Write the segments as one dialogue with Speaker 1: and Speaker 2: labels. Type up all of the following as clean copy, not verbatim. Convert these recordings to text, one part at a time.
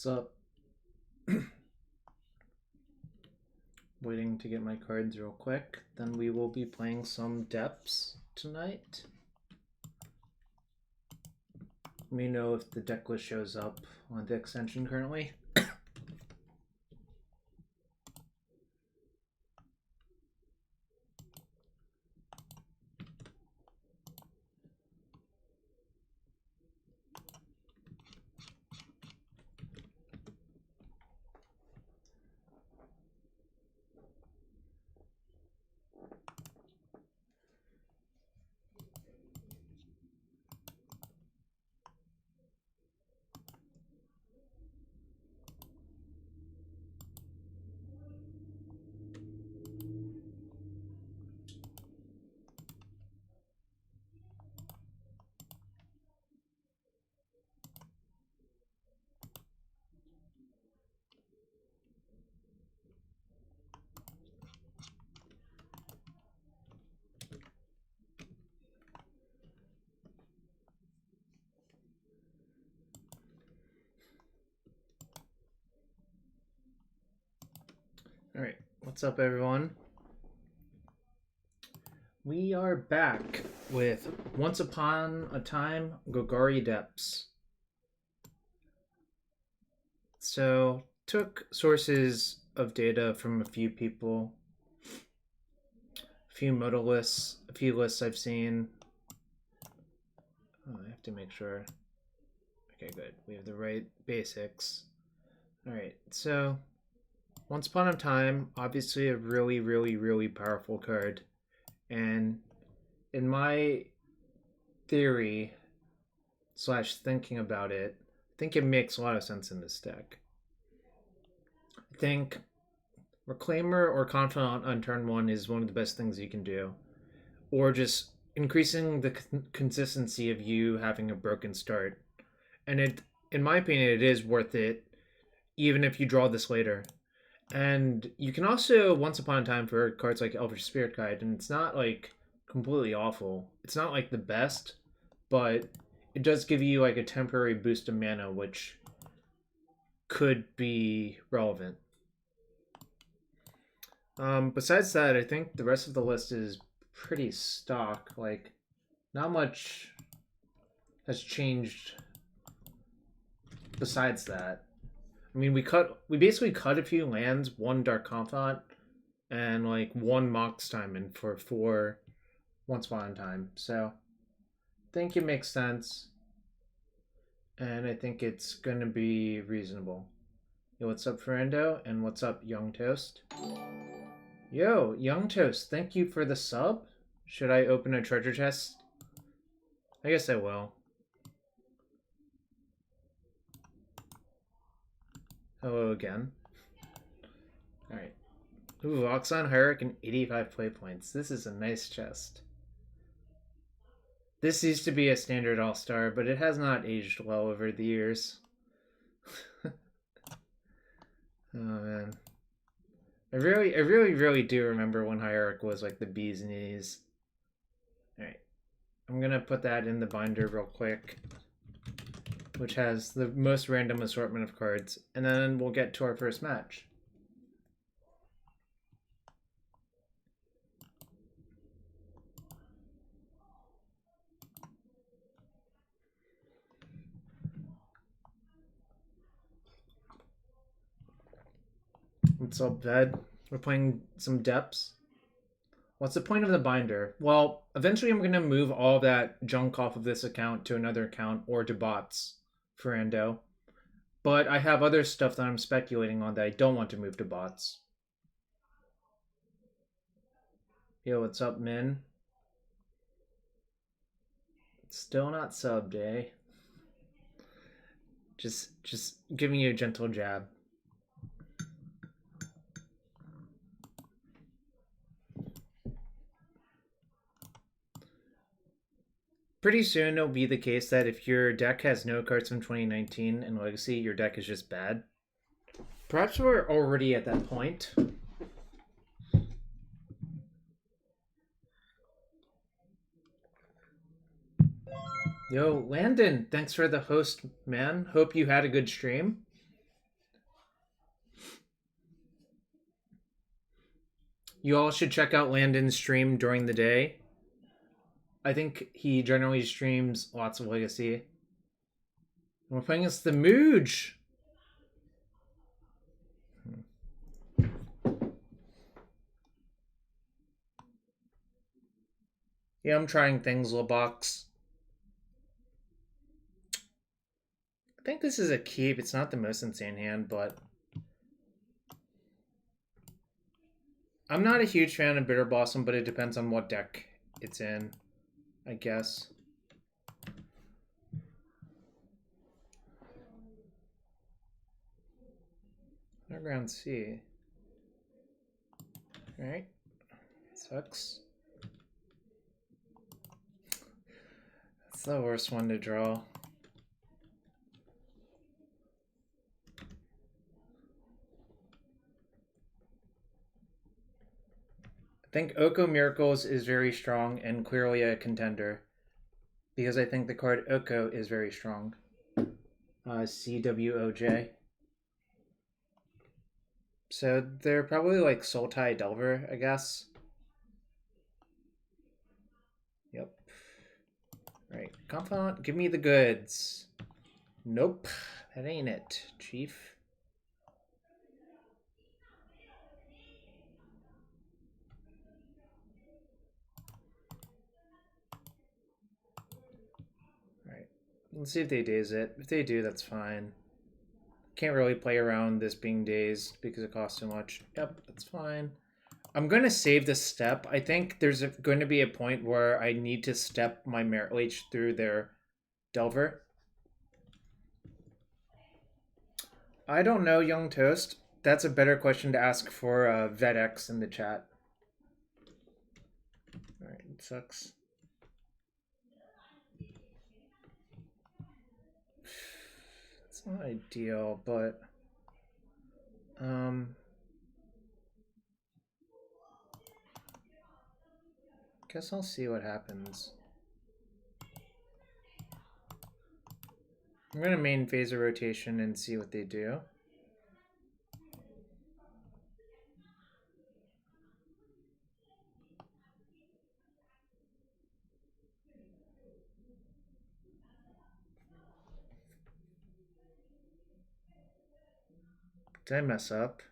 Speaker 1: What's up? Waiting to get my cards real quick. Then we will be playing some depths tonight. Let me know if the deck list shows up on the extension currently. Alright, what's up everyone? We are back with Once Upon a Time Golgari Depths. So, took sources of data from a few people, a few modalists, a few lists I've seen. Oh, I have to make sure. Okay, good. We have the right basics. Alright, so Once Upon a Time, obviously a really powerful card. And in my theory / thinking about it, I think it makes a lot of sense in this deck. I think Reclaimer or Confidant on turn 1 is one of the best things you can do. Or just increasing the consistency of you having a broken start. And it, in my opinion, it is worth it, even if you draw this later. And you can also Once Upon a Time for cards like Elvish Spirit Guide, and it's not like completely awful. It's not like the best, but it does give you like a temporary boost of mana, which could be relevant. Besides that, I think the rest of the list is pretty stock. Like, not much has changed besides that. I mean, we basically cut a few lands, one Dark Confidant, and like one Mox Diamond for 4 Once Upon a Time. So, I think it makes sense. And I think it's going to be reasonable. Yo, what's up, Ferrando? And what's up, Young Toast? Yo, Young Toast, thank you for the sub. Should I open a treasure chest? I guess I will. Hello again. Alright. Ooh, Oxon Hierarch and 85 play points. This is a nice chest. This used to be a standard all-star, but it has not aged well over the years. Oh man. I really do remember when Hierarch was like the bee's knees. Alright. I'm gonna put that in the binder real quick, which has the most random assortment of cards, and then we'll get to our first match. What's up, Ved? We're playing some depths. What's the point of the binder? Well, eventually I'm going to move all that junk off of this account to another account or to bots for Ando. But I have other stuff that I'm speculating on that I don't want to move to bots. Yo, what's up, Min? Still not subbed, eh? Just giving you a gentle jab. Pretty soon it'll be the case that if your deck has no cards from 2019 and Legacy, your deck is just bad. Perhaps we're already at that point. Yo, Landon, thanks for the host, man. Hope you had a good stream. You all should check out Landon's stream during the day. I think he generally streams lots of Legacy. We're playing as the Mooge. Yeah, I'm trying things, little box. I think this is a keep. It's not the most insane hand, but I'm not a huge fan of Bitter Blossom, but it depends on what deck it's in, I guess. Underground Sea. Alright. Sucks. That's the worst one to draw. I think Oko Miracles is very strong and clearly a contender. Because I think the card Oko is very strong. CWOJ. So they're probably like Sultai Delver, I guess. Yep. Right. Confidant, give me the goods. Nope. That ain't it, Chief. Alright. Let's see if they daze it. If they do, that's fine. Can't really play around this being dazed because it costs too much. Yep, that's fine. I'm going to save the step. I think there's going to be a point where I need to step my Merit Leech through their Delver. I don't know, Young Toast. That's a better question to ask for VetX in the chat. Alright, it sucks. It's not ideal, but guess I'll see what happens. I'm gonna main phase a rotation and see what they do. Did I mess up?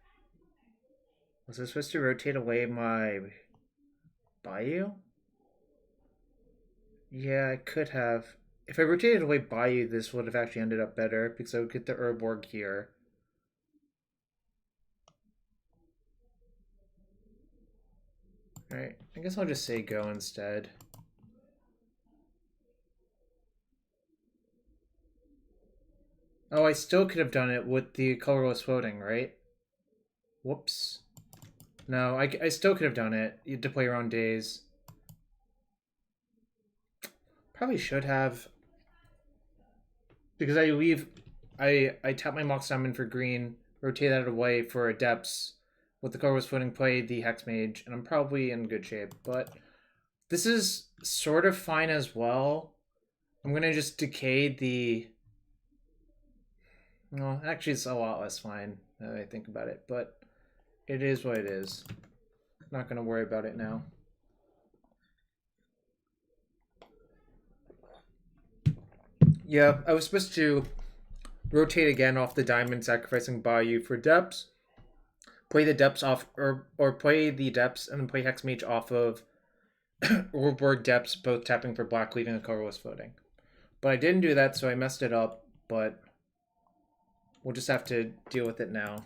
Speaker 1: Was I supposed to rotate away my Bayou? Yeah, I could have. If I rotated away Bayou, this would have actually ended up better because I would get the Urborg here. Alright, I guess I'll just say go instead. Oh, I still could have done it with the colorless floating, right? Whoops. No, I still could have done it. You had to play your own days. Probably should have. Because I tap my Mox Diamond for green, rotate that away for a depths. With the colorless floating, play the Hexmage, and I'm probably in good shape. But this is sort of fine as well. I'm going to just decay the... Well, actually, it's a lot less fine now that I think about it, but it is what it is. Not going to worry about it now. Yeah, I was supposed to rotate again off the diamond, sacrificing Bayou for depths. Play the depths off, or play the depths and then play Hexmage off of Urborg depths, both tapping for black, leaving a colorless floating. But I didn't do that, so I messed it up, but we'll just have to deal with it now.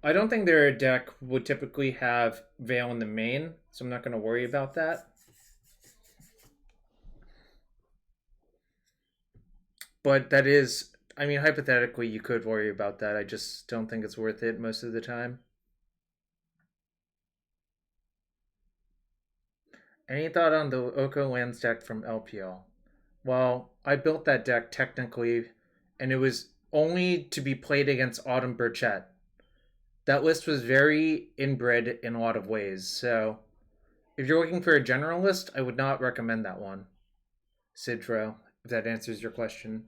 Speaker 1: I don't think their deck would typically have Veil in the main, so I'm not going to worry about that. But that is, I mean, hypothetically, you could worry about that. I just don't think it's worth it most of the time. Any thought on the Oko Lands deck from LPL? Well, I built that deck technically, and it was only to be played against Autumn Burchett. That list was very inbred in a lot of ways, so if you're looking for a general list, I would not recommend that one. Sidro, if that answers your question.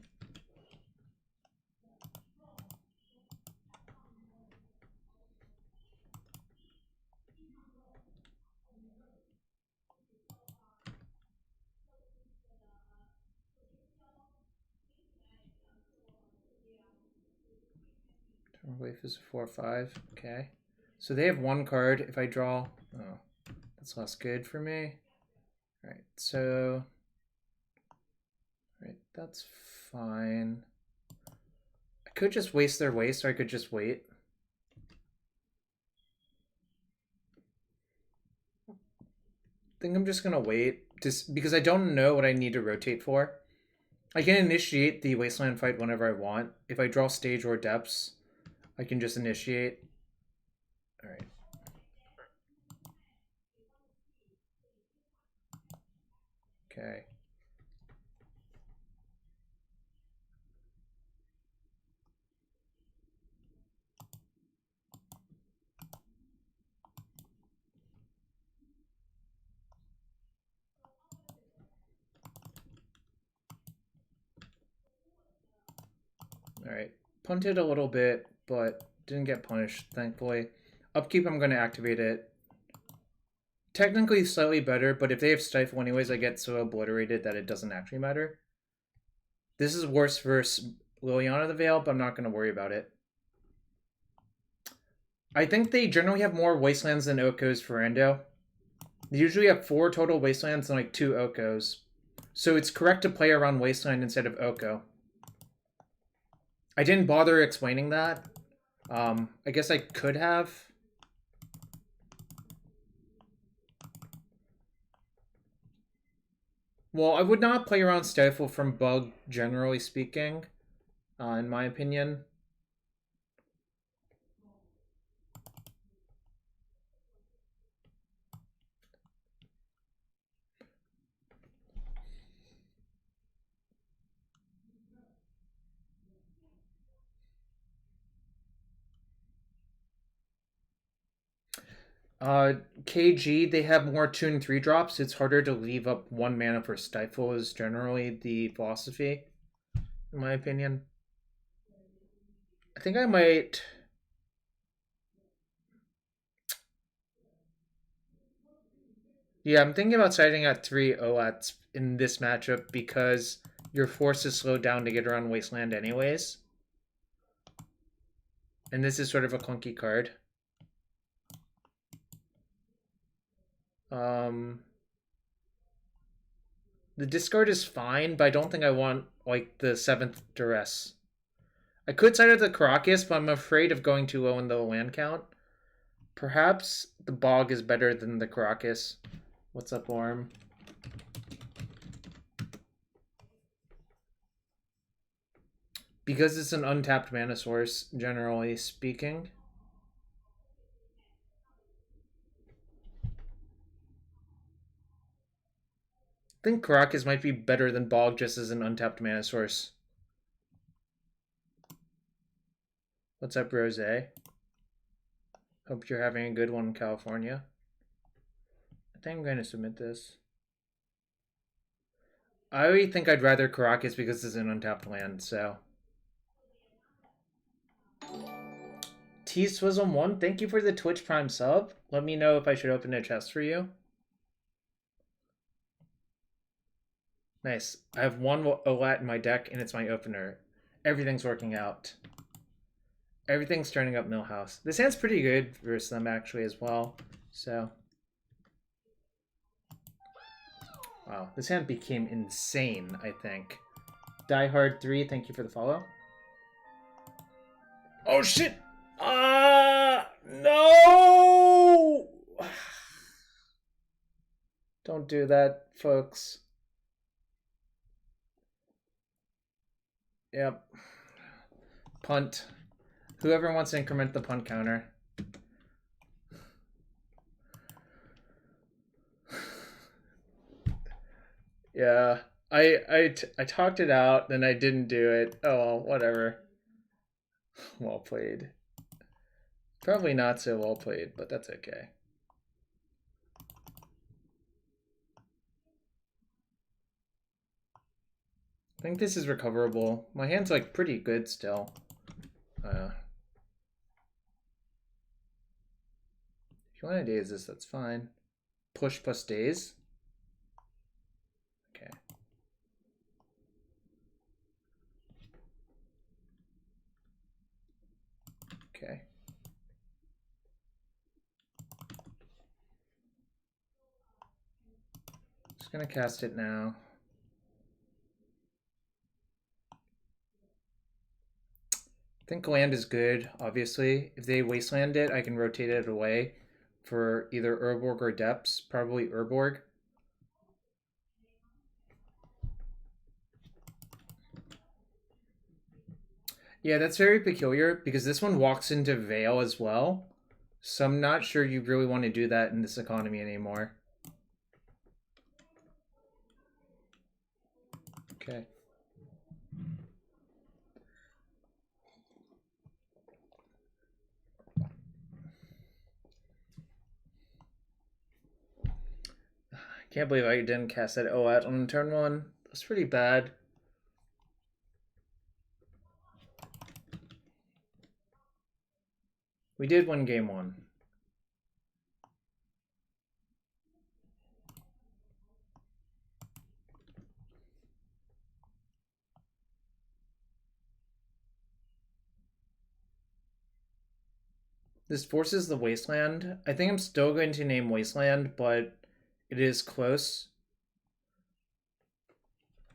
Speaker 1: Wave is a 4/5. Okay. So they have one card. If I draw... Oh, that's less good for me. Alright, so... Alright, that's fine. I could just waste their waste, or I could just wait. I think I'm just gonna wait, just because I don't know what I need to rotate for. I can initiate the Wasteland fight whenever I want. If I draw stage or depths, I can just initiate. Alright. Okay. Alright. Punted a little bit, but didn't get punished, thankfully. Upkeep, I'm going to activate it. Technically slightly better, but if they have Stifle anyways, I get so obliterated that it doesn't actually matter. This is worse versus Liliana the Veil, but I'm not going to worry about it. I think they generally have more Wastelands than Okos for Endo. They usually have 4 total Wastelands and like 2 Okos. So it's correct to play around Wasteland instead of Oko. I didn't bother explaining that. I guess I could have. Well, I would not play around Stifle from Bug, generally speaking, in my opinion. KG, they have more 2 and 3 drops. It's harder to leave up 1 mana for Stifle is generally the philosophy, in my opinion. I think I might... Yeah, I'm thinking about siding at 3 OATs in this matchup because your force is slowed down to get around Wasteland anyways. And this is sort of a clunky card. The discard is fine, but I don't think I want, like, the 7th Duress. I could side with the Karakas, but I'm afraid of going too low in the land count. Perhaps the Bog is better than the Karakas. What's up, Orm? Because it's an untapped mana source, generally speaking. I think Karakas might be better than Bog just as an untapped mana source. What's up, Rose? Hope you're having a good one in California. I think I'm going to submit this. I think I'd rather Karakas because it's an untapped land, so... T-Swizzle1, thank you for the Twitch Prime sub. Let me know if I should open a chest for you. Nice. I have 1 OLAT in my deck, and it's my opener. Everything's working out. Everything's turning up Millhouse. This hand's pretty good versus them, actually, as well. So... Wow, this hand became insane, I think. DieHard3, thank you for the follow. Oh, shit! No! Don't do that, folks. Yep. Punt. Whoever wants to increment the punt counter. Yeah. I talked it out, then I didn't do it. Oh, well, whatever. Well played. Probably not so well played, but that's okay. I think this is recoverable. My hand's like pretty good still. If you want to daze this, that's fine. Push plus daze. Okay. Okay. Just gonna cast it now. I think land is good, obviously. If they wasteland it, I can rotate it away for either Urborg or Depths, probably Urborg. Yeah, that's very peculiar because this one walks into Veil as well. So I'm not sure you really want to do that in this economy anymore. Okay. Can't believe I didn't cast that OAT on turn 1. That's pretty bad. We did win game 1. This forces the Wasteland. I think I'm still going to name Wasteland, but it is close.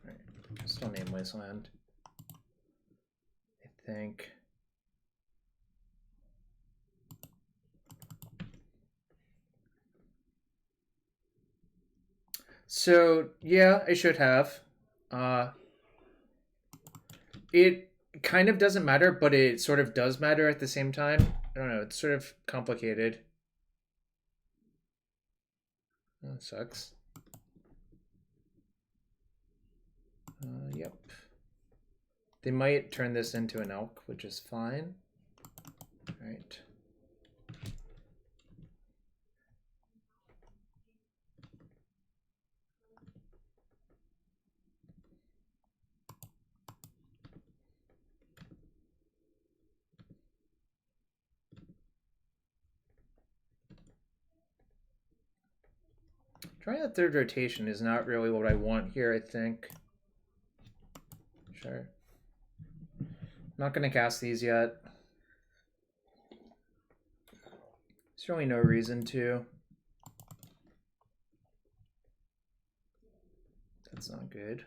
Speaker 1: Alright, still name Wasteland. I think. So, yeah, I should have. It kind of doesn't matter, but it sort of does matter at the same time. I don't know, it's sort of complicated. That sucks. Yep. They might turn this into an elk, which is fine. All right. Trying that third rotation is not really what I want here, I think. Sure. Not going to cast these yet. There's really no reason to. That's not good.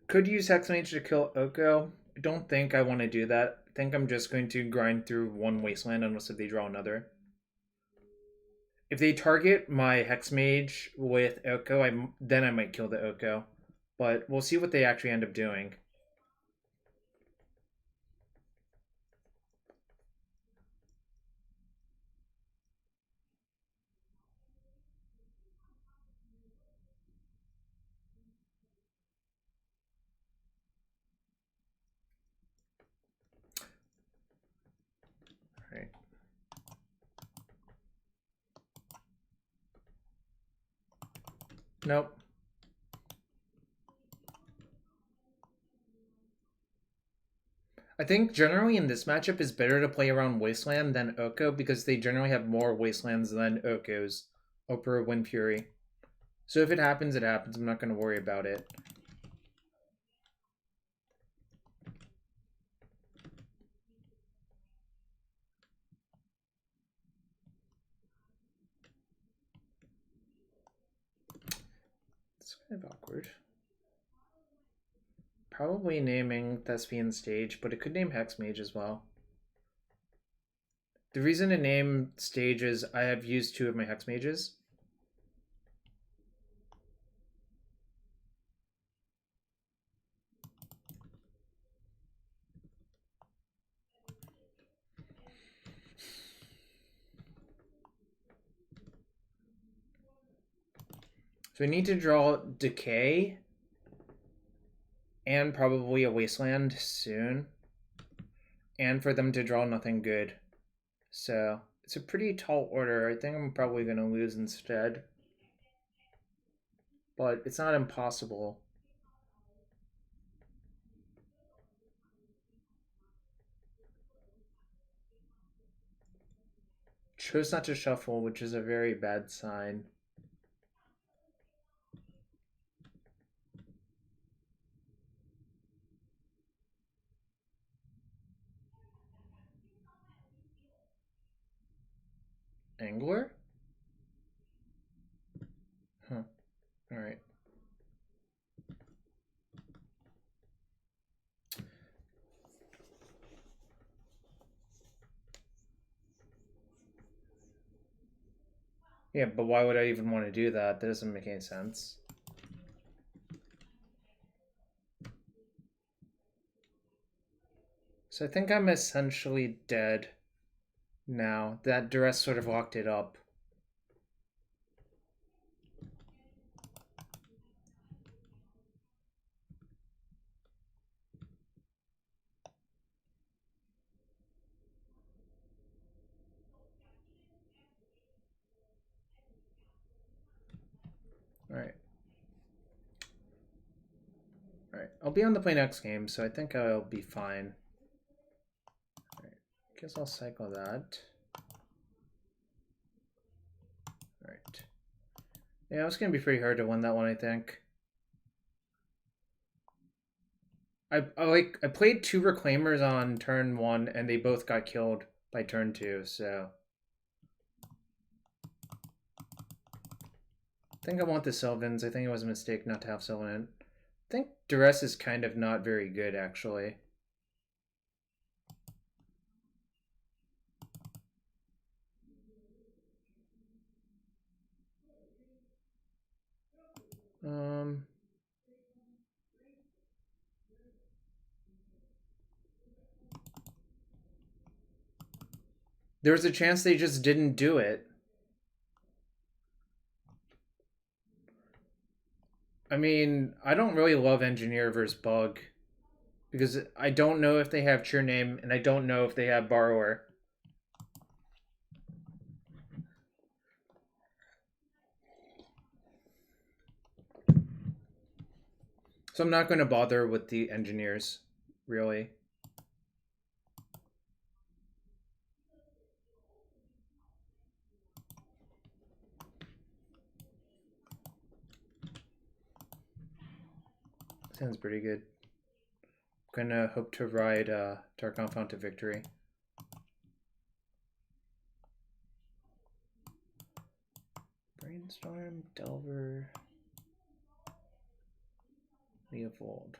Speaker 1: Could use Hexmage to kill Oko. I don't think I want to do that. I think I'm just going to grind through one Wasteland unless if they draw another. If they target my Hexmage with Oko, then I might kill the Oko. But we'll see what they actually end up doing. All right. Nope. I think generally in this matchup it's better to play around Wasteland than Oko because they generally have more Wastelands than Okos. Opera Wind Fury. So if it happens, it happens. I'm not going to worry about it. It's kind of awkward. Probably naming Thespian Stage, but it could name Hexmage as well. The reason to name Stage is I have used 2 of my Hexmages. So we need to draw Decay and probably a Wasteland soon. And for them to draw nothing good. So it's a pretty tall order. I think I'm probably going to lose instead. But it's not impossible. Chose not to shuffle, which is a very bad sign. Angler? Huh. Alright. Yeah, but why would I even want to do that? That doesn't make any sense. So I think I'm essentially dead now. That Duress sort of locked it up. Alright. Alright, I'll be on the play next game, so I think I'll be fine. Alright, guess I'll cycle that. Alright. Yeah, it's gonna be pretty hard to win that one, I think. I played 2 Reclaimers on turn 1, and they both got killed by turn 2, so... I think I want the Sylvans. I think it was a mistake not to have Sylvan. I think Duress is kind of not very good, actually. There was a chance they just didn't do it. I mean, I don't really love Engineer versus Bug, because I don't know if they have True Name, and I don't know if they have Borrower. So I'm not going to bother with the Engineers, really. Sounds pretty good. I'm gonna hope to ride Dark Confidant to victory. Brainstorm, Delver, Leovold.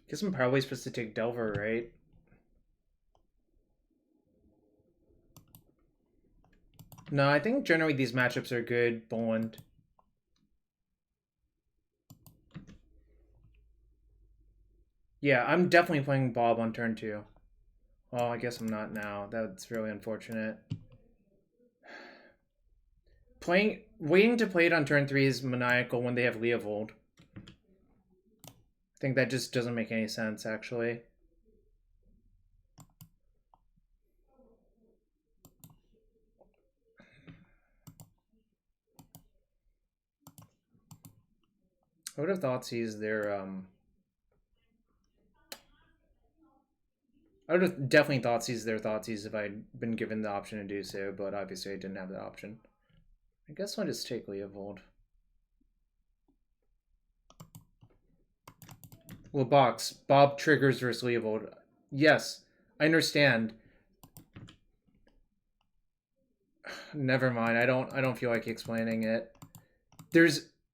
Speaker 1: Guess I'm probably supposed to take Delver, right? No, I think generally these matchups are good. Boland. Yeah, I'm definitely playing Bob on turn 2. Well, I guess I'm not now. That's really unfortunate. Waiting to play it on turn 3 is maniacal when they have Leovold. I think that just doesn't make any sense, actually. I would have Thoughtseize their I would have definitely Thoughtseize their Thoughtseize if I'd been given the option to do so, but obviously I didn't have that option. I guess I'll just take Leovold. Well, box. Bob triggers versus Leovold. Yes, I understand. Never mind. I don't feel like explaining it.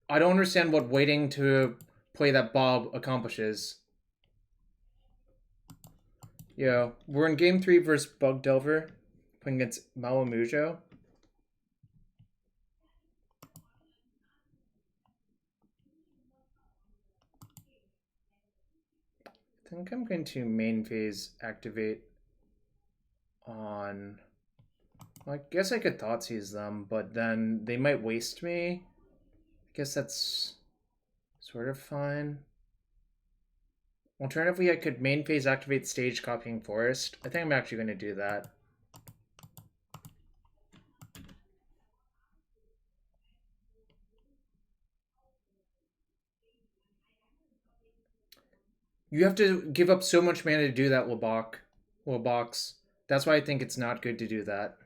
Speaker 1: I don't understand what waiting to play that Bob accomplishes. Yeah, we're in game 3 versus Bug Delver, playing against Malamujo. I think I'm going to main phase activate on... Well, I guess I could Thoughtseize them, but then they might waste me. I guess that's sort of fine. Alternatively, I could main phase activate Stage Copying Forest. I think I'm actually going to do that. You have to give up so much mana to do that, Box. That's why I think it's not good to do that.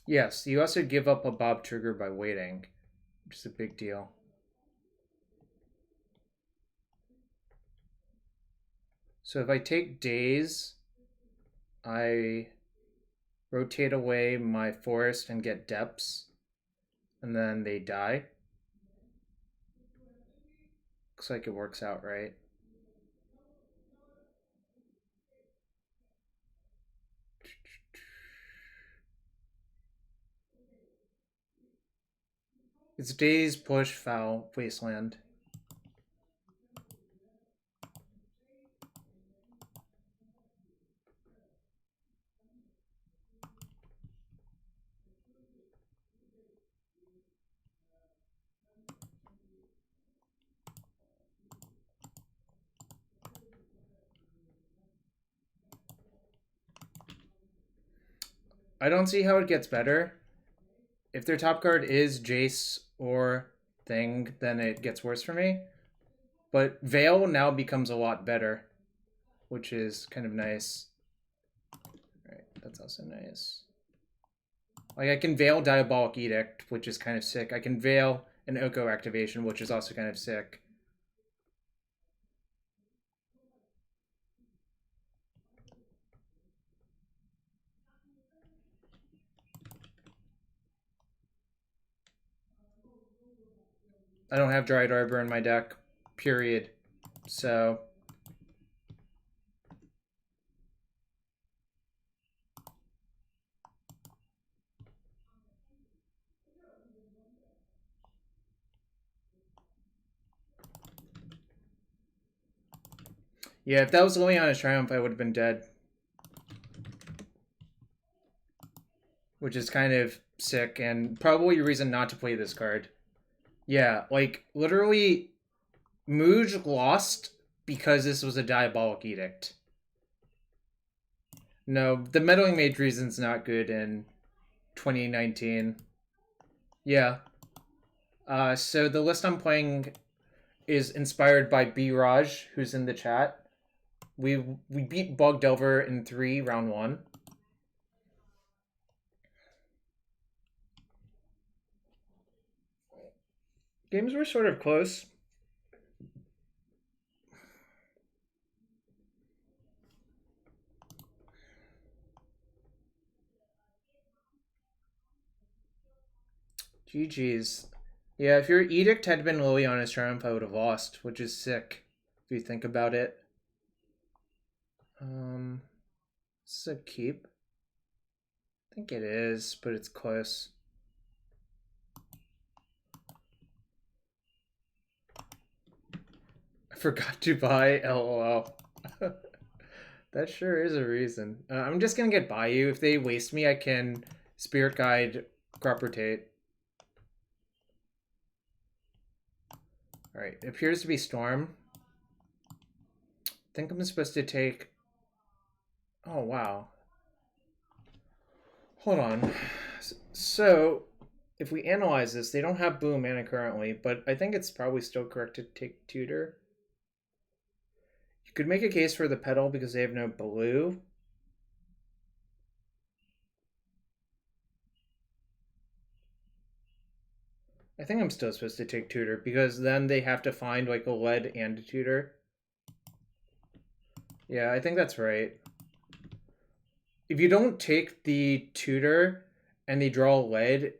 Speaker 1: Yes, you also give up a Bob trigger by waiting, which is a big deal. So if I take Daze, I rotate away my forest and get depths, and then they die. Looks like it works out right. It's Daze, push, foul, Wasteland. I don't see how it gets better. If their top card is Jace or Thing, then it gets worse for me. But Veil now becomes a lot better, which is kind of nice. Right, that's also nice. Like, I can Veil Diabolic Edict, which is kind of sick. I can Veil an Oko activation, which is also kind of sick. I don't have Dryad Arbor in my deck, period. So yeah, if that was Liliana's Triumph, I would have been dead. Which is kind of sick and probably a reason not to play this card. Yeah, like, literally, Mooj lost because this was a Diabolic Edict. No, the Meddling Mage reason's not good in 2019. Yeah. So the list I'm playing is inspired by B. Raj, who's in the chat. We beat Bog Delver in 3, round 1. Games were sort of close. GG's. Yeah, if your Edict had been Liliana's Triumph, I would have lost, which is sick, if you think about it. This is a keep. I think it is, but it's close. I forgot to buy LOL. That sure is a reason. I'm just gonna get Bayou. If they waste me, I can Spirit Guide, Crop Rotate. Alright, it appears to be Storm. I think I'm supposed to take... Oh, wow. Hold on. So, if we analyze this, they don't have Blue mana currently, but I think it's probably still correct to take Tutor. You could make a case for the Petal because they have no blue. I think I'm still supposed to take Tutor because then they have to find like a lead and a Tutor. Yeah, I think that's right. If you don't take the Tutor and they draw lead,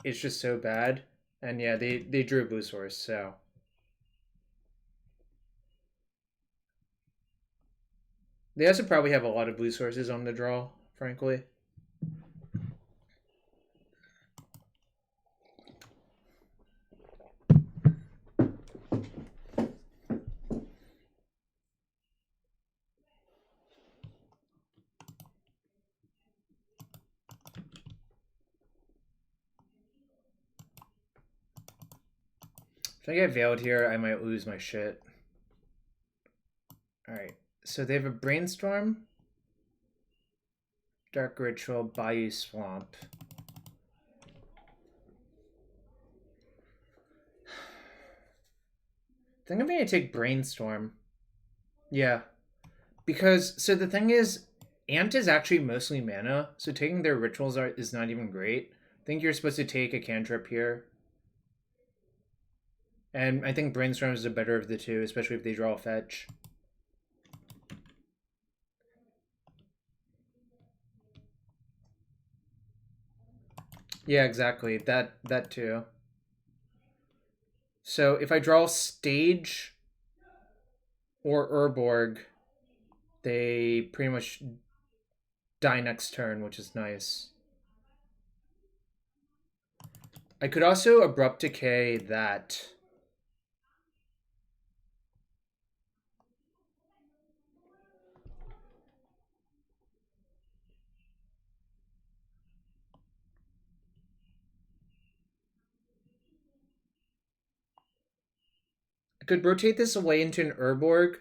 Speaker 1: it's just so bad. And yeah, they drew a blue source, so. They also probably have a lot of blue sources on the draw, frankly. If I get Veiled here, I might lose my shit. Alright, so they have a Brainstorm, Dark Ritual, Bayou Swamp. I think I'm going to take Brainstorm. Yeah. Because, so the thing is, Ant is actually mostly mana, so taking their rituals is not even great. I think you're supposed to take a cantrip here. And I think Brainstorm is the better of the two, especially if they draw a fetch. Yeah, exactly. That too. So if I draw Stage or Urborg, they pretty much die next turn, which is nice. I could also Abrupt Decay that. I could rotate this away into an Urborg.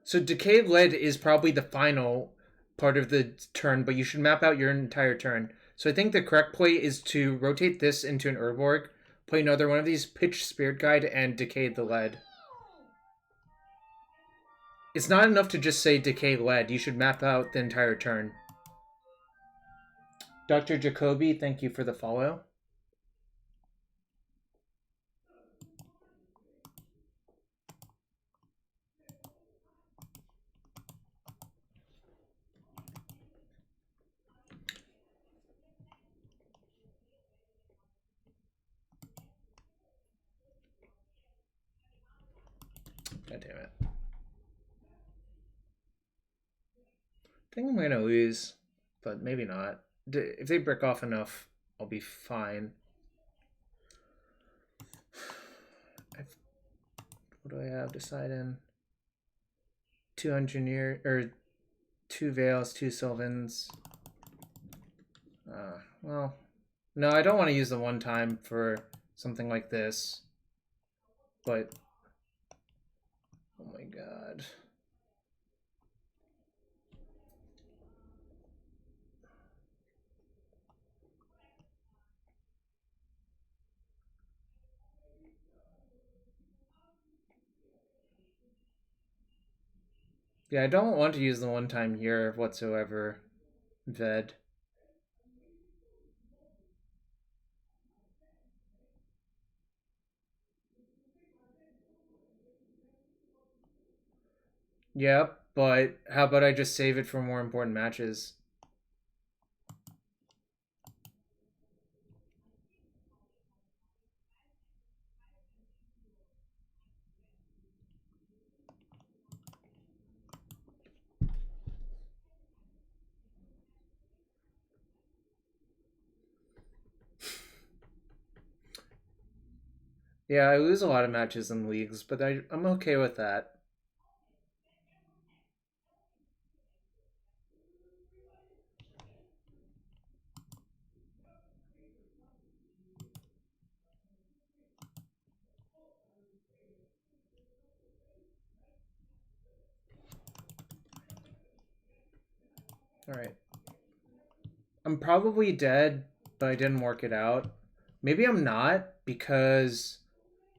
Speaker 1: So Decayed Lead is probably the final part of the turn, but you should map out your entire turn. So I think the correct play is to rotate this into an Urborg, play another one of these, pitch Spirit Guide, and Decay the Lead. It's not enough to just say Decay Lead. You should map out the entire turn. Dr. Jacoby, thank you for the follow. God damn it. I think I'm going to lose, but maybe not. If they brick off enough, I'll be fine. What do I have to side in? 2 Engineer, or 2 Veils, 2 Sylvans. Well, no, I don't want to use the one time for something like this. But, oh my god. Yeah, I don't want to use the one time here whatsoever, Ved. Yep, but how about I just save it for more important matches? Yeah, I lose a lot of matches in leagues, but I'm okay with that. Alright. I'm probably dead, but I didn't work it out. Maybe I'm not, because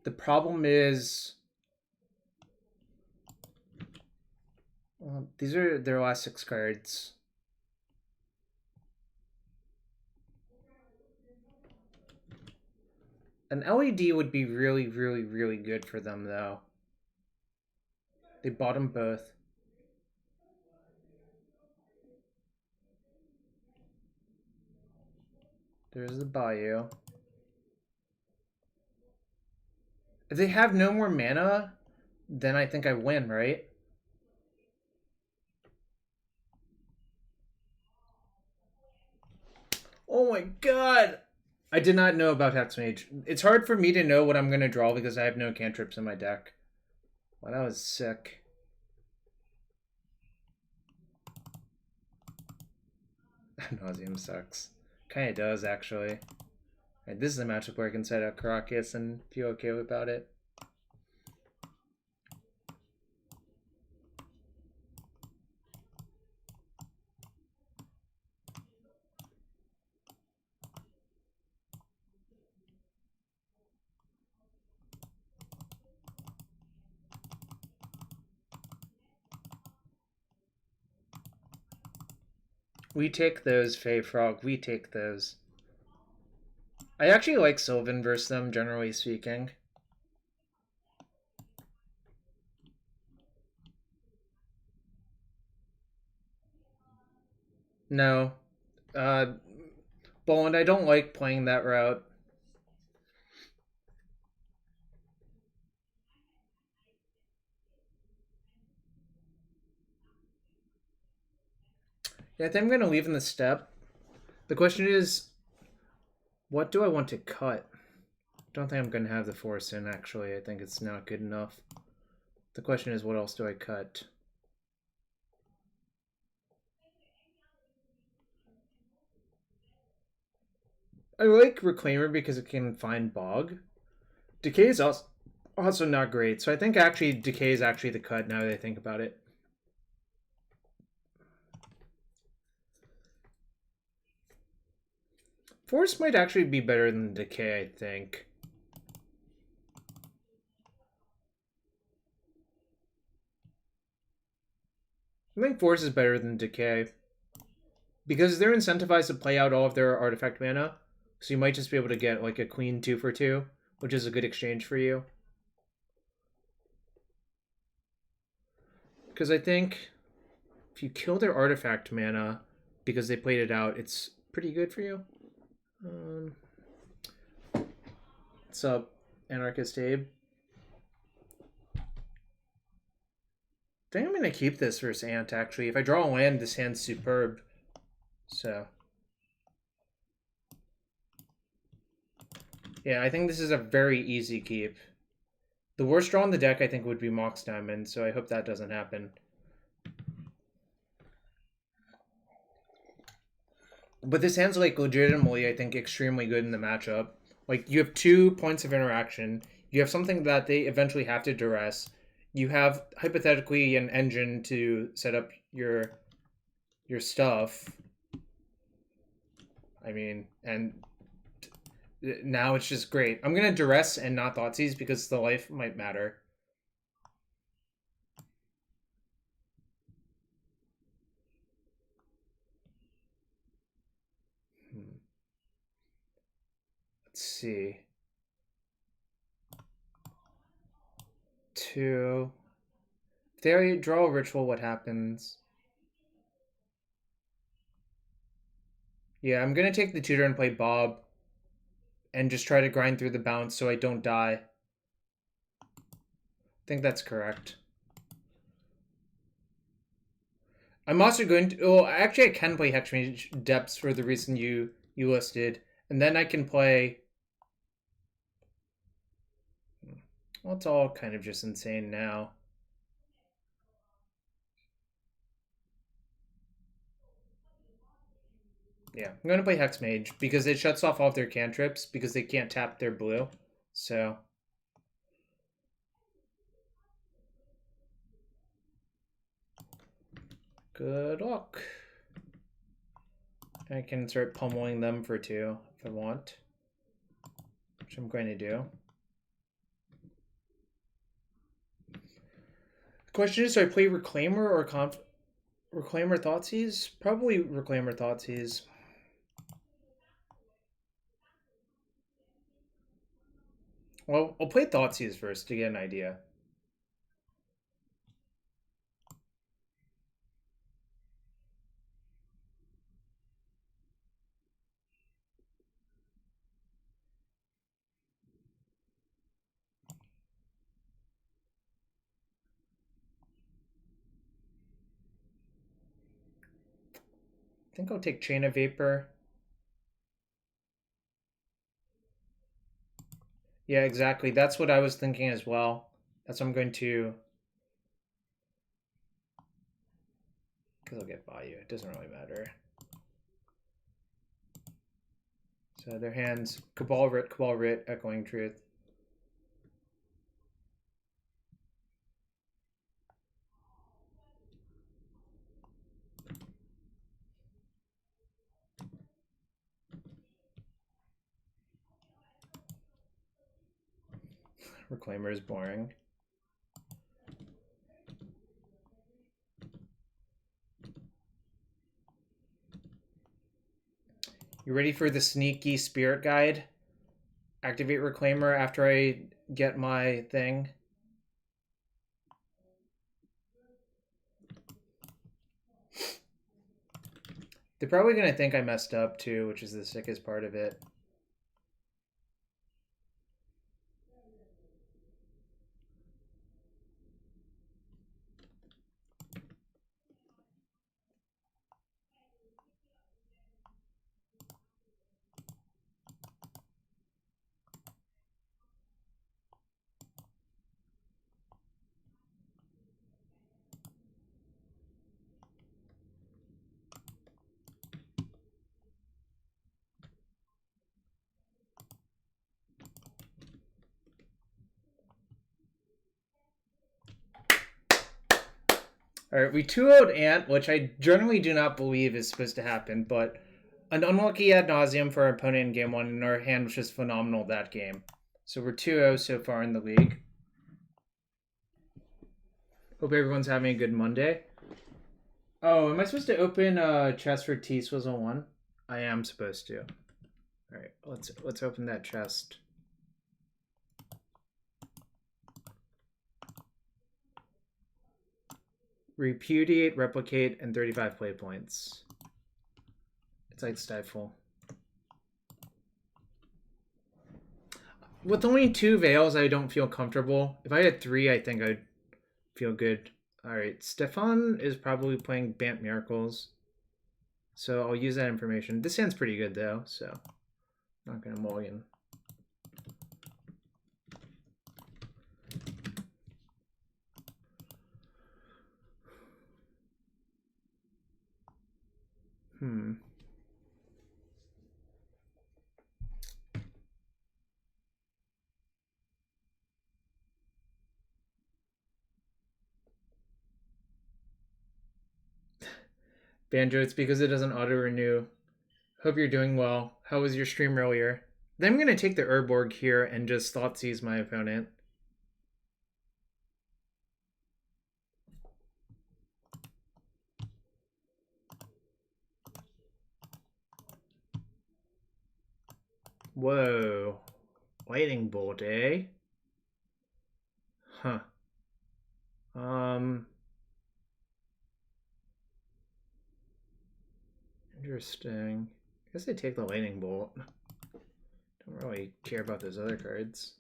Speaker 1: the problem is... Well, these are their last 6 cards. An LED would be really, really, really good for them, though. They bought them both. There's the Bayou. If they have no more mana, then I think I win, right? Oh my god! I did not know about Hexmage. It's hard for me to know what I'm going to draw because I have no cantrips in my deck. Wow, that was sick. Nauseam sucks. Kinda does, actually. Right, this is a matchup where I can set out Karakas and feel okay about it. We take those, Fey Frog. We take those. I actually like Sylvan versus them, generally speaking. No. Boland, I don't like playing that route. Yeah, I think I'm going to leave in the step. The question is, what do I want to cut? I don't think I'm going to have the force in, actually. I think it's not good enough. The question is, what else do I cut? I like Reclaimer because it can find Bog. Decay is also not great, so I think actually Decay is actually the cut now that I think about it. Force might actually be better than Decay, I think. I think Force is better than Decay. Because they're incentivized to play out all of their artifact mana, so you might just be able to get like a Queen 2 for 2, which is a good exchange for you. Because I think if you kill their artifact mana because they played it out, it's pretty good for you. What's up, Anarchist Abe? I think I'm going to keep this versus Ant, actually. If I draw a land, this hand's superb. So. Yeah, I think this is a very easy keep. The worst draw in the deck, I think, would be Mox Diamond, so I hope that doesn't happen. But this hand's, like, legitimately, I think, extremely good in the matchup. Like, you have 2 points of interaction. You have something that they eventually have to duress. You have, hypothetically, an engine to set up your stuff. I mean, and now it's just great. I'm going to duress and not Thoughtseize because the life might matter. Let's see. 2. If they draw a ritual, what happens? Yeah, I'm going to take the tutor and play Bob and just try to grind through the bounce so I don't die. I think that's correct. I'm also going to... Well, actually, I can play Hexmage Depths for the reason you listed. And then I can play... Well, it's all kind of just insane now. Yeah, I'm going to play Hexmage because it shuts off all of their cantrips because they can't tap their blue. So... Good luck. I can start pummeling them for 2 if I want, which I'm going to do. The question is, do I play Reclaimer or Reclaimer Thoughtseize? Probably Reclaimer Thoughtseize. Well, I'll play Thoughtseize first to get an idea. I think I'll take Chain of Vapor. Yeah, exactly. That's what I was thinking as well. That's what I'm going to... Because I'll get Bayou. It doesn't really matter. So their hands, Cabal Writ, Echoing Truth. Reclaimer is boring. You ready for the sneaky spirit guide? Activate Reclaimer after I get my thing. They're probably going to think I messed up too, which is the sickest part of it. Alright, we 2-0'd Ant, which I generally do not believe is supposed to happen, but an unlucky ad nauseum for our opponent in game 1, and our hand was just phenomenal that game. So we're 2-0 so far in the league. Hope everyone's having a good Monday. Oh, am I supposed to open a chest for T-Swizzle 1? I am supposed to. Alright, let's open that chest. Repudiate, Replicate, and 35 play points. It's like Stifle. With only 2 Veils, I don't feel comfortable. If I had 3, I think I'd feel good. Alright, Stefan is probably playing Bant Miracles. So I'll use that information. This hand's pretty good though, so I'm not gonna mulligan. Banjo, it's because it doesn't auto-renew. Hope you're doing well. How was your stream earlier? Then I'm going to take the Urborg here and just Thoughtseize my opponent. Whoa. Lightning Bolt, eh? Huh. Interesting. I guess I take the Lightning Bolt. Don't really care about those other cards.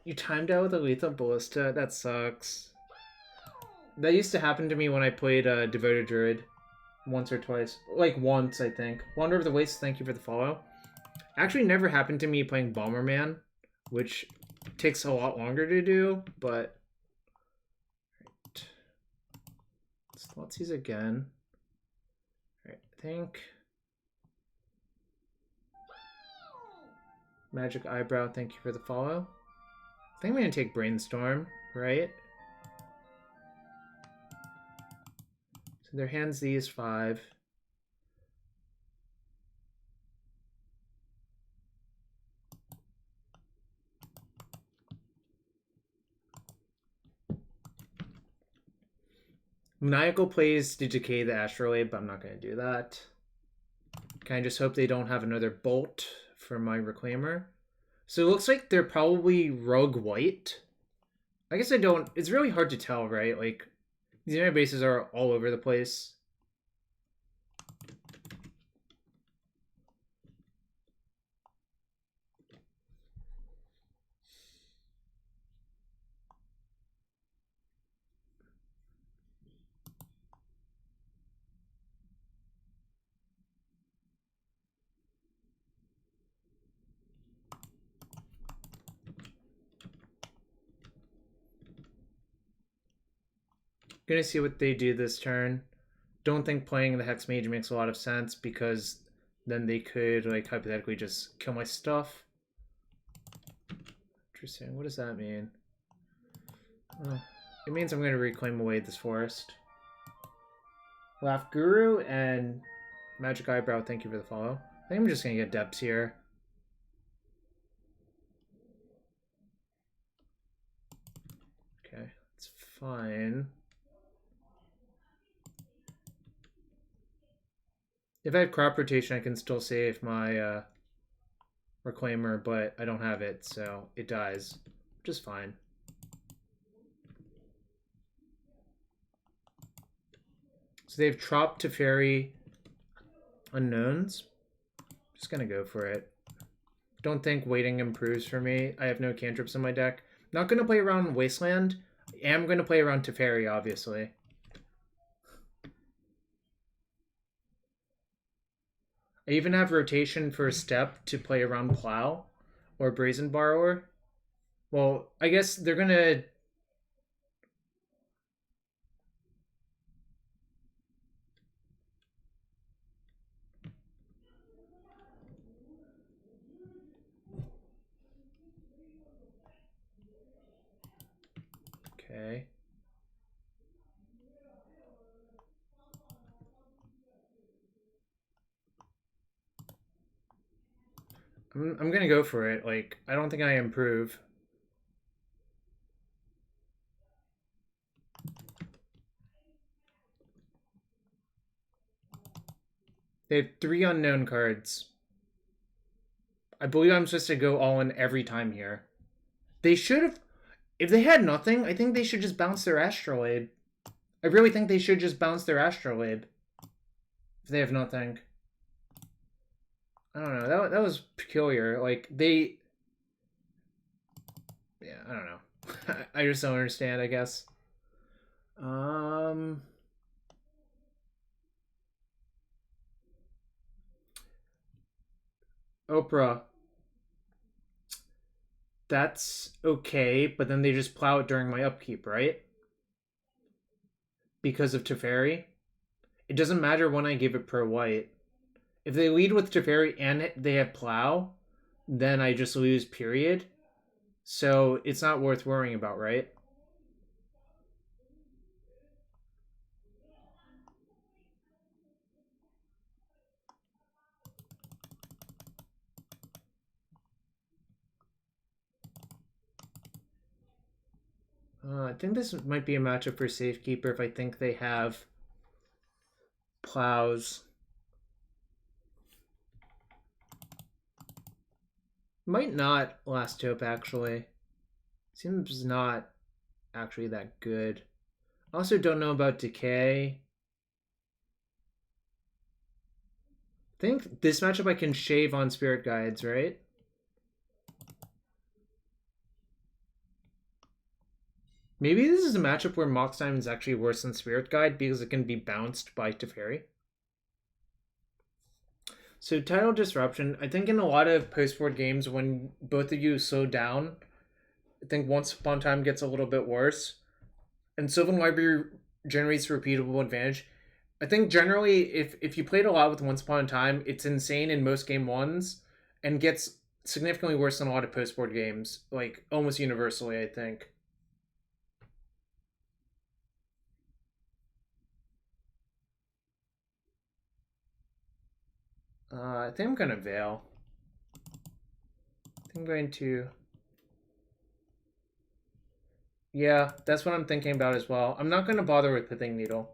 Speaker 1: You timed out with a Lethal Ballista? That sucks. That used to happen to me when I played Devoted Druid. Once or twice. Like once, I think. Wander of the Waste, thank you for the follow. Actually never happened to me playing Bomberman, which takes a lot longer to do, but... Let's use again. Alright, I think... Magic Eyebrow, thank you for the follow. I think I'm going to take Brainstorm, right? So their hands these 5. Maniacal plays to decay the Astrolabe, but I'm not going to do that. Can I just hope they don't have another Bolt for my Reclaimer? So it looks like they're probably Rogue White. I guess I don't... It's really hard to tell, right? Like, these enemy bases are all over the place. Gonna see what they do this turn. don't think playing the Hexmage makes a lot of sense because then they could, like, hypothetically just kill my stuff. Interesting. What does that mean? It means I'm going to reclaim away this forest. Laugh Guru and Magic Eyebrow, thank you for the follow. I think I'm just going to get depths here. Okay, it's fine. If I have crop rotation, I can still save my Reclaimer, but I don't have it, so it dies, which is fine. So they've Trop to Fairy Unknowns. Just gonna go for it. Don't think waiting improves for me. I have no cantrips in my deck. Not gonna play around Wasteland. I am gonna play around Teferi, obviously. I even have rotation for Step to play around Plow or Brazen Borrower. Well, I guess they're gonna... Okay. I'm gonna go for it. Like, I don't think I improve. They have 3 unknown cards. I believe I'm supposed to go all in every time here. They should have... If they had nothing, I think they should just bounce their Astrolabe. I really think they should just bounce their Astrolabe. If they have nothing. I don't know. That was peculiar. Like, they... Yeah, I don't know. I just don't understand, I guess. Oprah. That's okay, but then they just plow it during my upkeep, right? Because of Teferi. It doesn't matter when I give it per white. If they lead with Teferi and they have plow, then I just lose, period. So it's not worth worrying about, right? I think this might be a matchup for Safekeeper if I think they have plows. Might not Last Hope, actually. Seems not actually that good. Also don't know about Decay. I think this matchup I can shave on Spirit Guides, right? Maybe this is a matchup where Mox Diamond is actually worse than Spirit Guide because it can be bounced by Teferi. So Tidal Disruption, I think in a lot of post-board games when both of you slow down, I think Once Upon a Time gets a little bit worse. And Sylvan Library generates repeatable advantage. I think generally if you played a lot with Once Upon a Time, it's insane in most game ones and gets significantly worse than a lot of post-board games. Like almost universally, I think. I think I'm going to Veil. I think I'm going to... Yeah, that's what I'm thinking about as well. I'm not going to bother with Pithing Needle.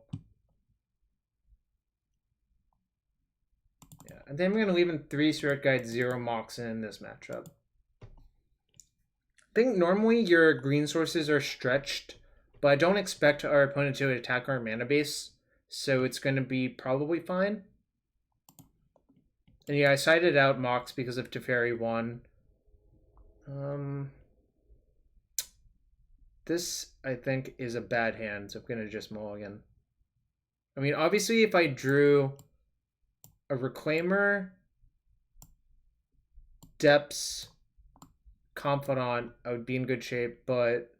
Speaker 1: Yeah, I think I'm going to leave in 3 Spirit Guide, 0 Mox in this matchup. I think normally your green sources are stretched, but I don't expect our opponent to attack our mana base, so it's going to be probably fine. And yeah, I sided out Mox because of Teferi 1. This, I think, is a bad hand, so I'm going to just mulligan. I mean, obviously, if I drew a Reclaimer, Depths, Confidant, I would be in good shape, but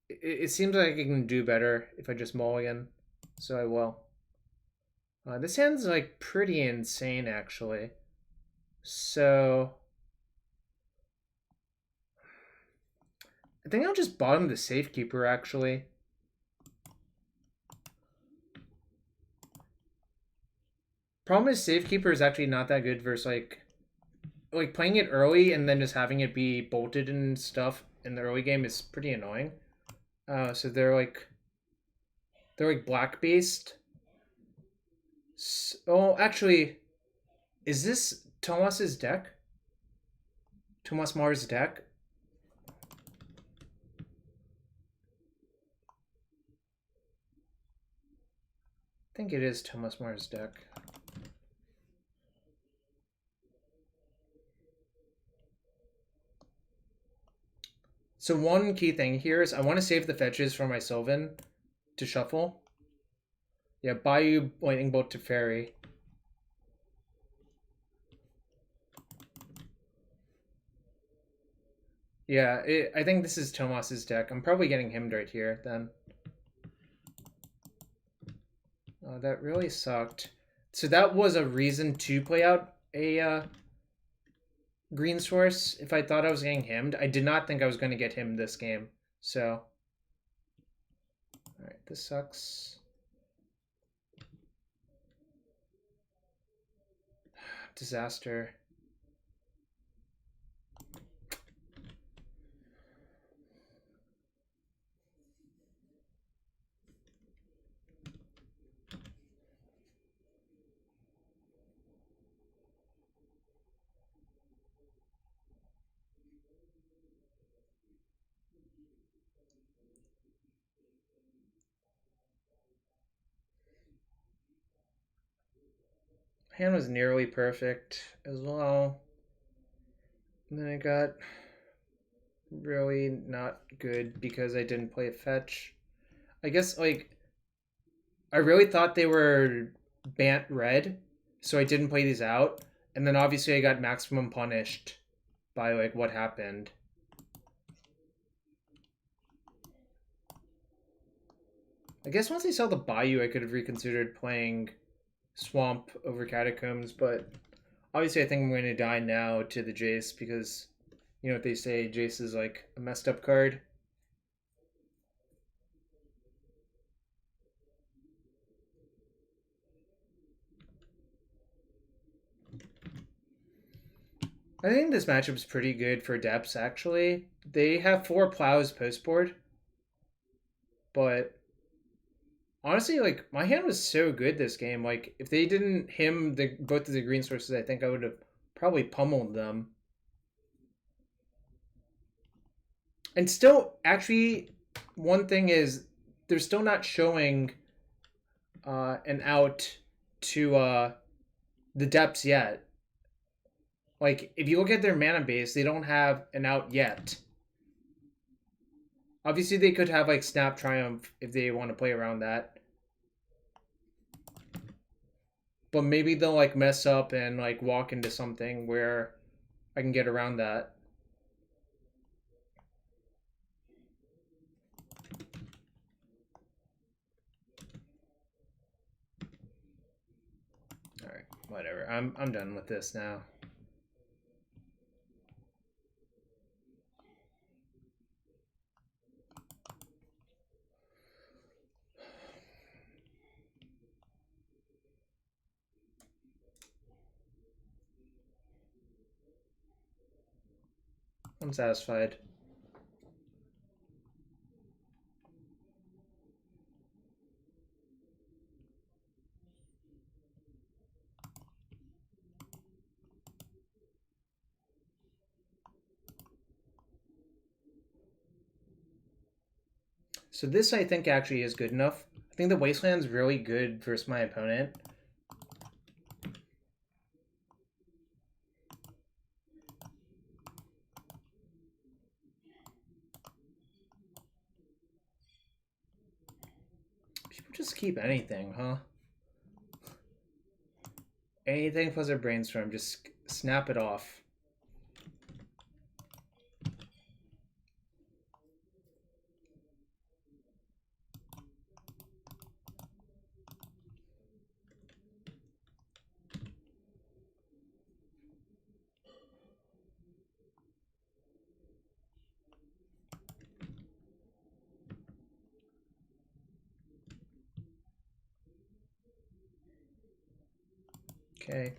Speaker 1: it seems like I can do better if I just mulligan, so I will. This hand's like pretty insane actually. So I think I'll just bottom the Safekeeper actually. Problem is Safekeeper is actually not that good versus like playing it early and then just having it be bolted and stuff in the early game is pretty annoying. So they're like black based. Oh, actually, is this Thomas's deck? Thomas Mars' deck? I think it is Thomas Mars' deck. So one key thing here is I want to save the fetches for my Sylvan to shuffle. Yeah, Bayou, Lightning Bolt to Fairy. Yeah, I think this is Tomas's deck. I'm probably getting him right here then. Oh, that really sucked. So that was a reason to play out a green source if I thought I was getting himmed. I did not think I was going to get him this game. So, alright, this sucks. Disaster. Hand was nearly perfect as well. And then I got really not good because I didn't play a fetch. I guess, like, I really thought they were Bant red, so I didn't play these out. And then obviously I got maximum punished by, like, what happened. I guess once I saw the Bayou, I could have reconsidered playing Swamp over Catacombs, but obviously I think I'm going to die now to the Jace because, you know what they say, Jace is like a messed up card. I think this matchup's pretty good for depths, actually. They have 4 plows post board, but honestly, like, my hand was so good this game. Like, if they didn't him both of the green sources, I think I would have probably pummeled them. And still, actually, one thing is they're still not showing an out to the depths yet. Like, if you look at their mana base, they don't have an out yet. Obviously, they could have, like, Snap Triumph if they want to play around that. But maybe they'll, like, mess up and, like, walk into something where I can get around that. Alright, whatever. I'm done with this now. I'm satisfied. So this, I think, actually is good enough. I think the Wasteland's really good versus my opponent. People just keep anything, huh? Anything plus a brainstorm, just snap it off. Okay.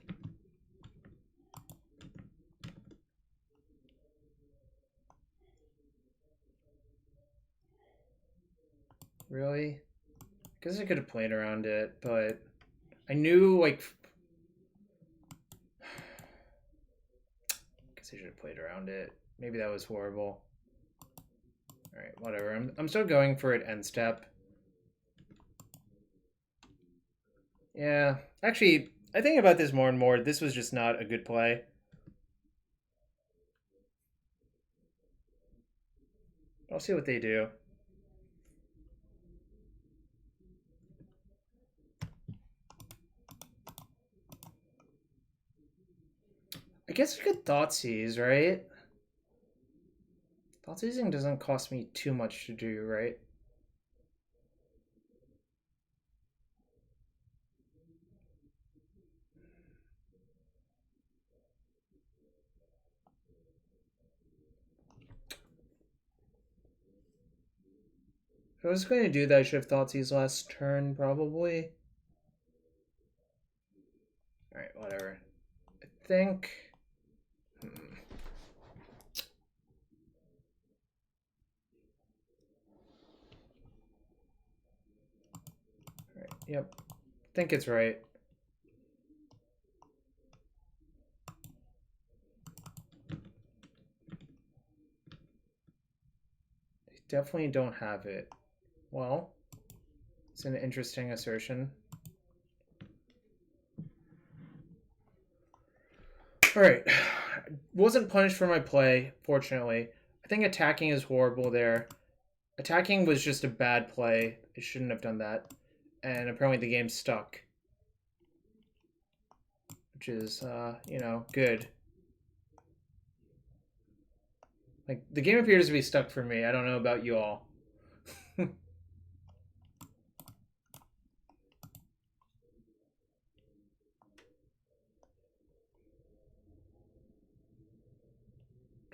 Speaker 1: Really? Guess I could have played around it, but I knew, like... Guess I should have played around it. Maybe that was horrible. Alright, whatever. I'm still going for it end step. Yeah. Actually, I think about this more and more. This was just not a good play. I'll see what they do. I guess I could Thoughtseize, right? Thoughtseizing doesn't cost me too much to do, right? If I was going to do that, I should have Thoughtseize last turn, probably. Alright, whatever. I think... Alright, yep. I think it's right. They definitely don't have it. Well, it's an interesting assertion. Alright. Wasn't punished for my play, fortunately. I think attacking is horrible there. Attacking was just a bad play. I shouldn't have done that. And apparently the game's stuck. Which is, you know, good. Like, the game appears to be stuck for me. I don't know about you all.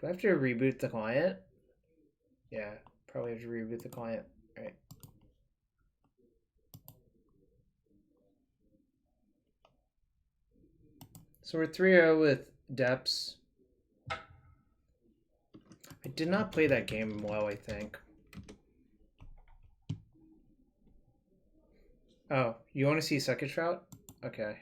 Speaker 1: Do I have to reboot the client? Yeah, probably have to reboot the client. Right. So we're 3-0 with depths. I did not play that game well, I think. Oh, you want to see Second Trout? Okay.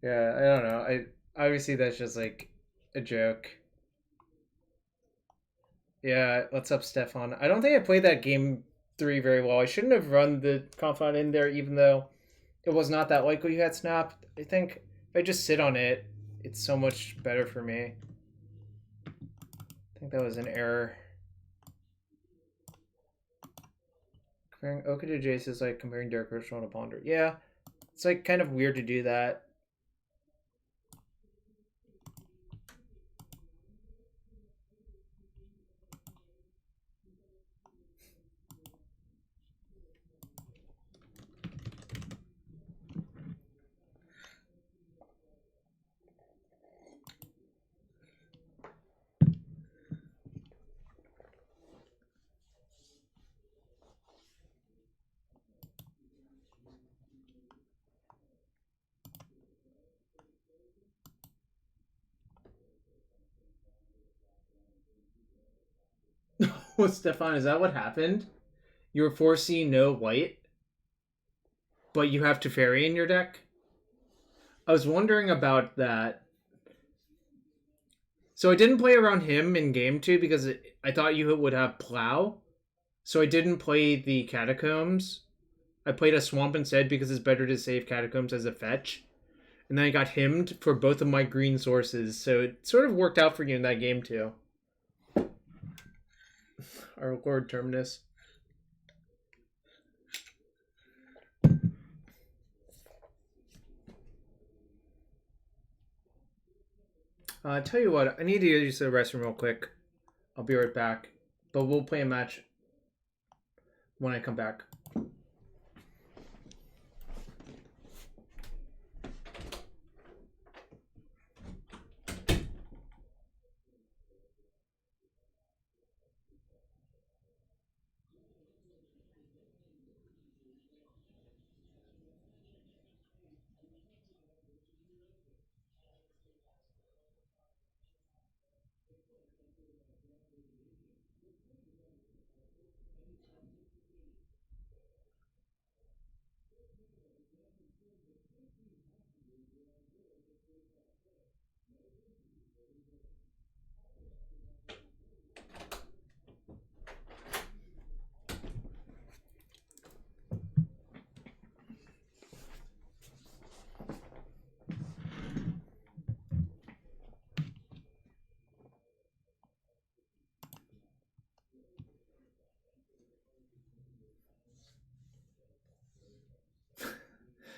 Speaker 1: Yeah, I don't know. Obviously that's just like a joke. Yeah, what's up, Stefan? I don't think I played that game 3 very well. I shouldn't have run the Confidant in there, even though it was not that likely you had snapped. I think if I just sit on it, it's so much better for me. I think that was an error. Comparing Oka to Jace is like comparing Dark Ritual to Ponder. Yeah, it's like kind of weird to do that. Oh, Stefan, is that what happened? You were forcing no white, but you have Teferi in your deck? I was wondering about that. So I didn't play around him in game 2 because I thought you would have Plow. So I didn't play the Catacombs. I played a Swamp instead because it's better to save Catacombs as a fetch. And then I got hymned for both of my green sources. So it sort of worked out for you in that game too. Our Lord Terminus. Tell you what, I need to use the restroom real quick. I'll be right back. But we'll play a match when I come back.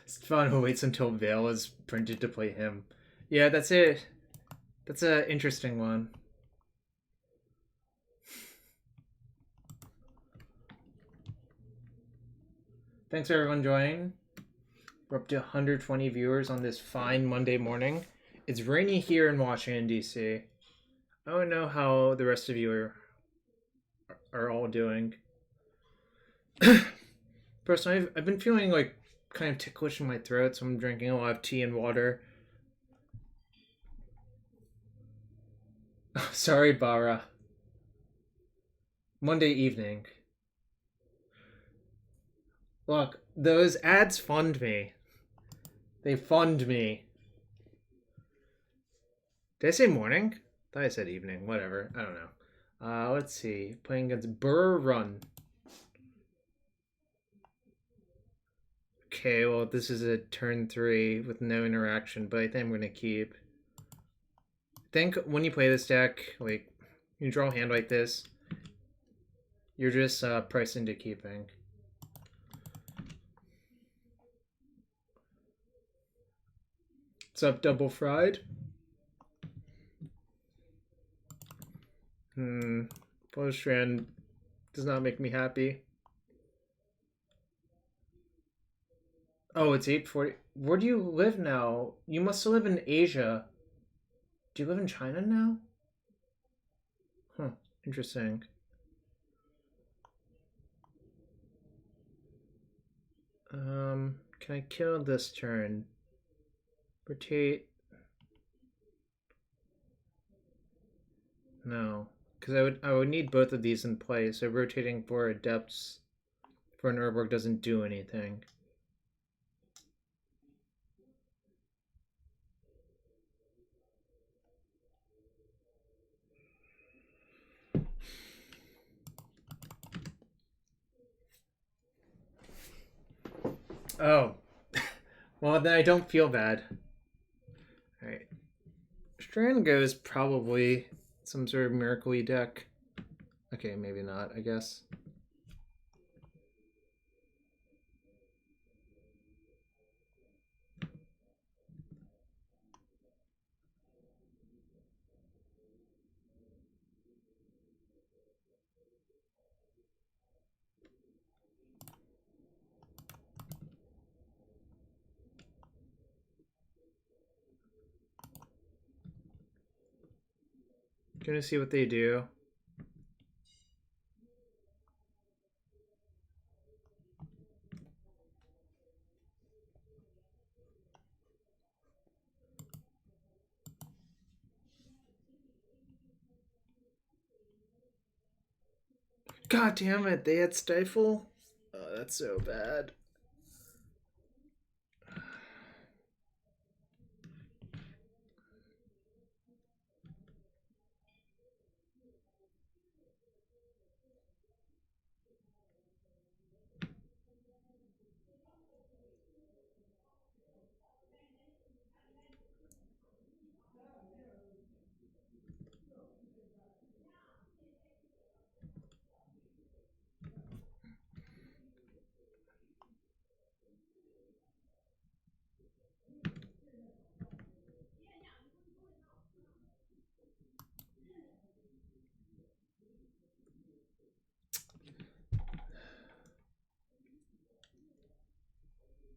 Speaker 1: Stefano waits until Veil is printed to play him. Yeah, that's it. That's an interesting one. Thanks for everyone joining. We're up to 120 viewers on this fine Monday morning. It's rainy here in Washington, D.C. I don't know how the rest of you are all doing. Personally, I've been feeling like kind of ticklish in my throat, so I'm drinking a lot of tea and water. Sorry, Bara. Monday evening. Look, those ads fund me. They fund me. Did I say morning? I thought I said evening. Whatever. I don't know. Let's see. Playing against Burr Run. Okay, well, this is a turn 3 with no interaction, but I think I'm going to keep. I think when you play this deck, like, you draw a hand like this, you're just priced into keeping. What's up, Double Fried? Postrand does not make me happy. Oh, it's 8:40. Where do you live now? You must live in Asia. Do you live in China now? Huh, interesting. Can I kill this turn? Rotate. No, because I would need both of these in play, so rotating for Adepts for an Urborg doesn't do anything. Oh. Well, then I don't feel bad. Alright. Strango is probably some sort of miracle-y deck. Okay, maybe not, I guess. Gonna see what they do. God damn it, they had Stifle? Oh, that's so bad.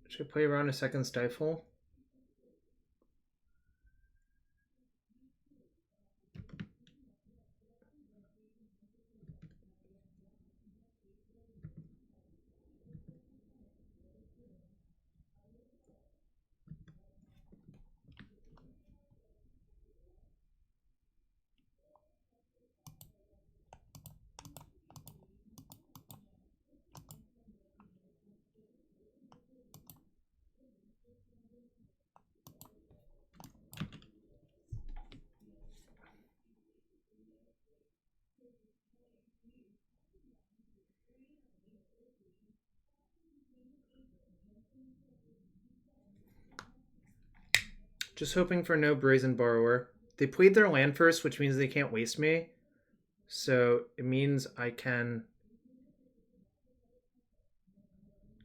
Speaker 1: Should I play around a second Stifle? Just hoping for no Brazen Borrower. They played their land first, which means they can't waste me. So it means I can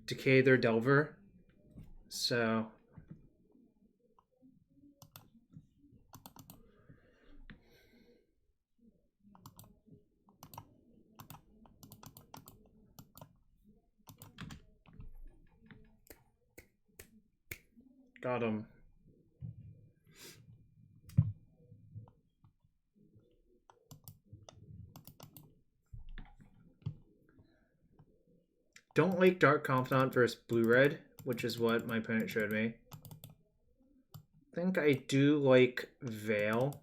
Speaker 1: decay their Delver. So got him. Don't like Dark Confidant versus Blue-Red, which is what my opponent showed me. I think I do like Veil.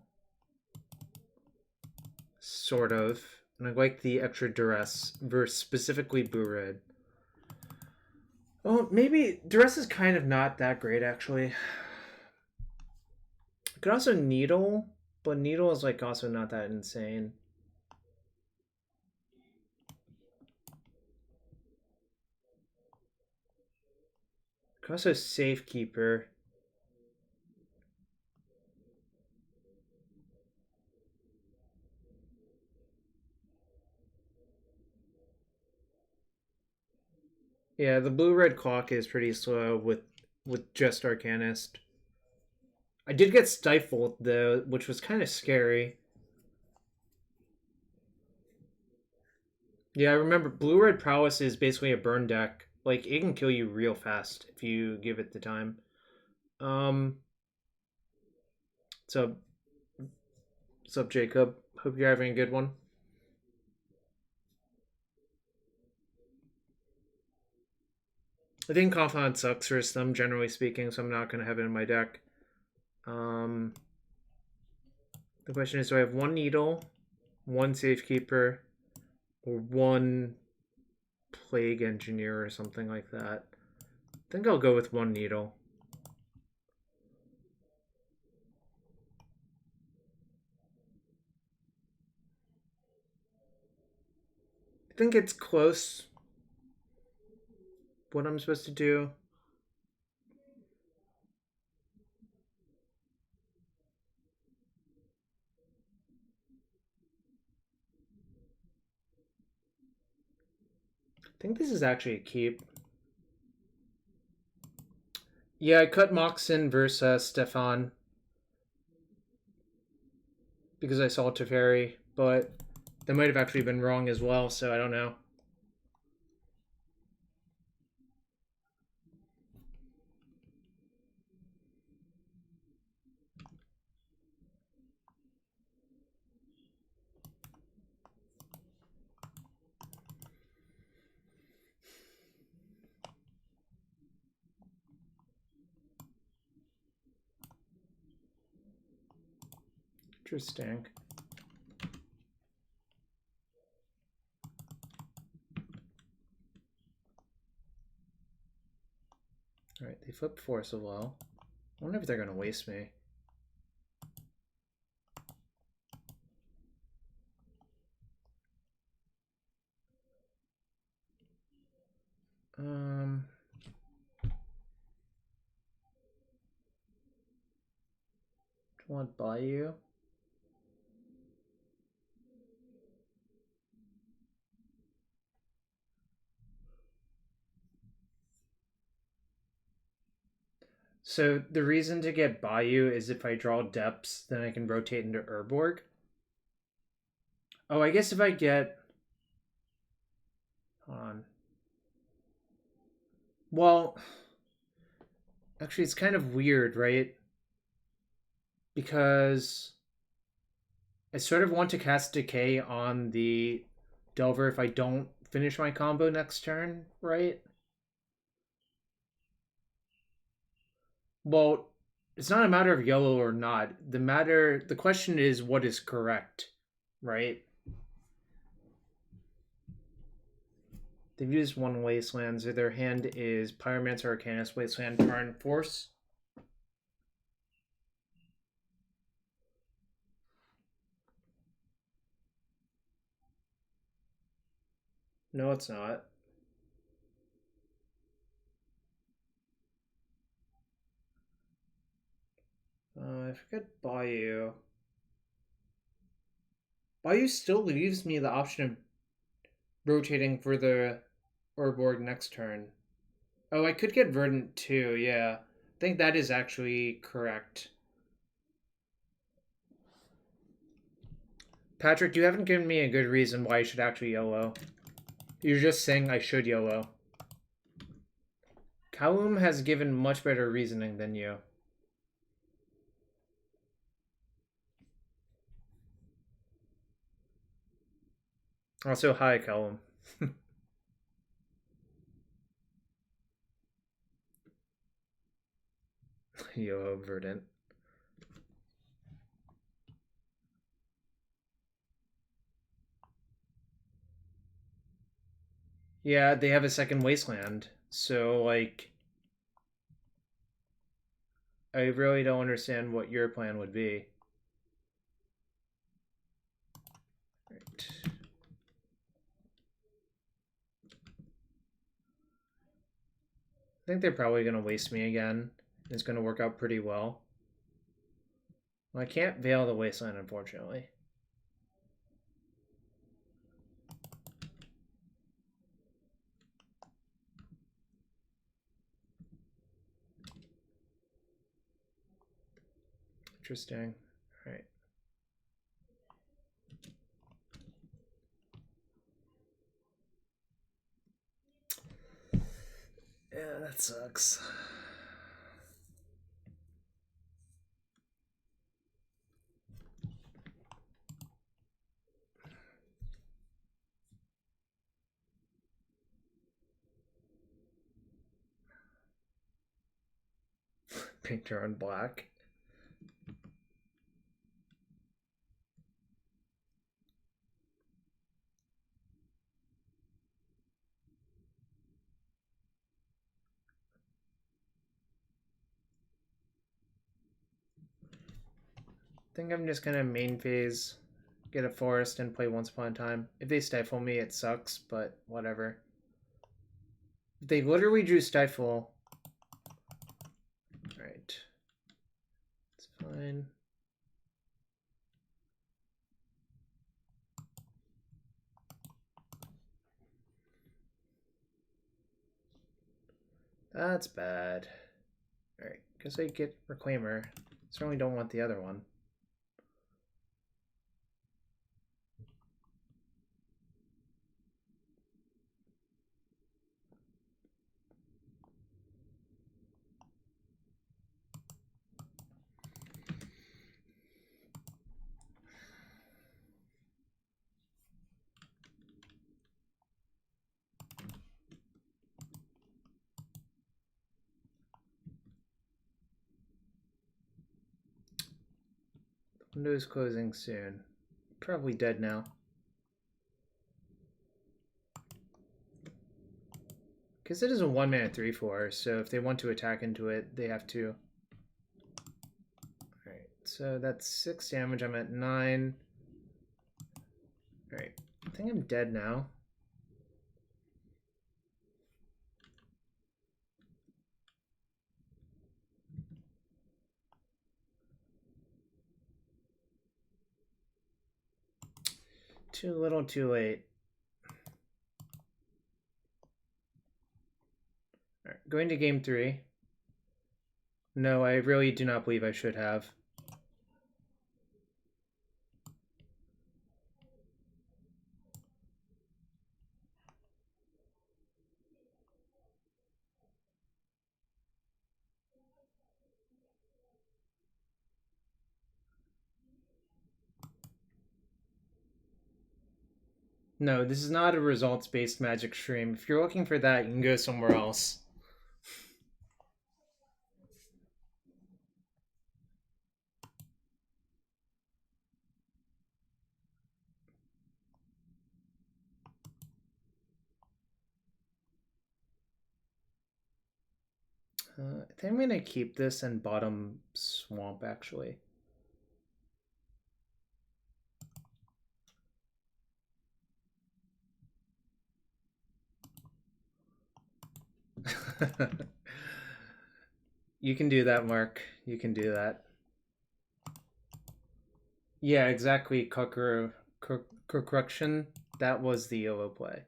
Speaker 1: Sort of. And I like the extra Duress versus specifically Blue-Red. Oh, maybe Duress is kind of not that great, actually. I could also Needle, but Needle is like also not that insane. I could also Safekeeper. Yeah, the blue-red clock is pretty slow with just Arcanist. I did get Stifled, though, which was kind of scary. Yeah, I remember blue-red prowess is basically a burn deck. Like, it can kill you real fast if you give it the time. So, what's up, Jacob? Hope you're having a good one. I think Confidant sucks for them, generally speaking, so I'm not going to have it in my deck. The question is, do I have one Needle, one Safekeeper, or one Plague Engineer or something like that? I think I'll go with one Needle. I think it's close what I'm supposed to do. I think this is actually a keep. Yeah, I cut Mox in versus Stefan because I saw Teferi, but that might have actually been wrong as well, so I don't know. Interesting. Alright, they flip Force of Will. I wonder if they're going to waste me. Do you want Bayou? So the reason to get Bayou is if I draw Depths, then I can rotate into Urborg. Oh, I guess if I get... Hold on. Well, actually, it's kind of weird, right? Because I sort of want to cast Decay on the Delver if I don't finish my combo next turn, right? Well, it's not a matter of yellow or not. The question is what is correct, right? They've used one Wasteland, so their hand is Pyromancer, Arcanist, Wasteland, Tarn, Force. No, it's not. I forget Bayou. Bayou still leaves me the option of rotating for the Urborg next turn. Oh, I could get Verdant too, yeah. I think that is actually correct. Patrick, you haven't given me a good reason why I should actually YOLO. You're just saying I should YOLO. Callum has given much better reasoning than you. Also, hi, Callum. YOLO Verdant. Yeah, they have a second Wasteland. So, like, I really don't understand what your plan would be. Right. I think they're probably going to waste me again. It's going to work out pretty well. Well, I can't Veil the Wasteland, unfortunately. Interesting. All right. Yeah, that sucks. Pink turn black. I think I'm just gonna main phase, get a forest, and play Once Upon a Time. If they stifle me, it sucks, but whatever. If they literally drew stifle. Alright. It's fine. That's bad. Alright, guess I get Reclaimer. Certainly don't want the other one. Window's closing soon. Probably dead now. Because it is a 1-mana 3/4, so if they want to attack into it, they have to. Alright, so that's 6 damage. I'm at 9. Alright, I think I'm dead now. Too little, too late. All right, going to game 3. No, I really do not believe I should have. No, this is not a results-based Magic stream. If you're looking for that, you can go somewhere else. I think I'm going to keep this and bottom Swamp, actually. You can do that, Mark. You can do that. Yeah, exactly. Corruption. That was the YOLO play.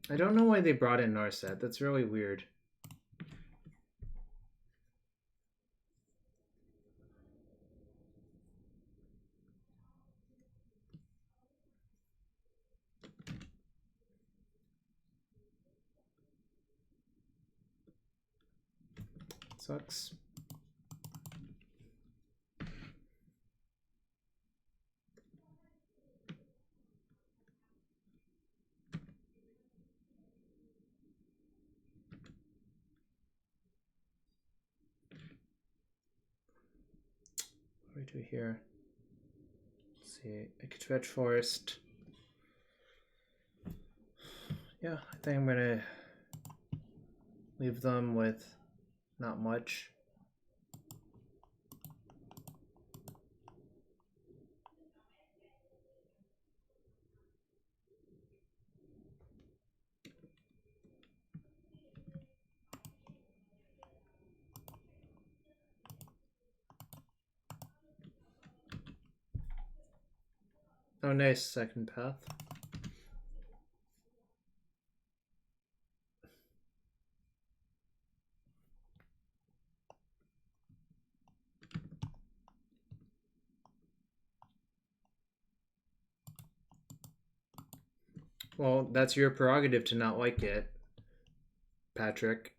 Speaker 1: I don't know why they brought in Narset. That's really weird. Sucks. What do we do here? Let's see. I could stretch Forest. Yeah, I think I'm gonna leave them with not much. Oh, nice, second path. Well, that's your prerogative to not like it, Patrick.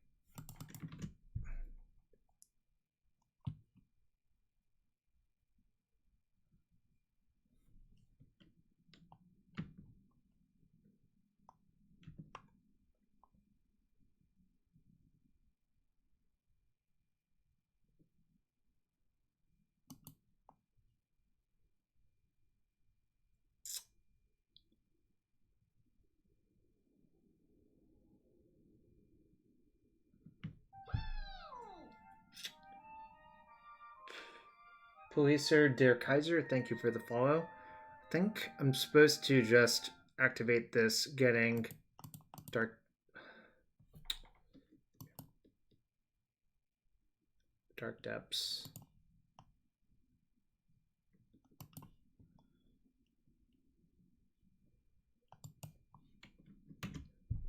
Speaker 1: Policer Der Kaiser, thank you for the follow. I think I'm supposed to just activate this getting Dark Depths.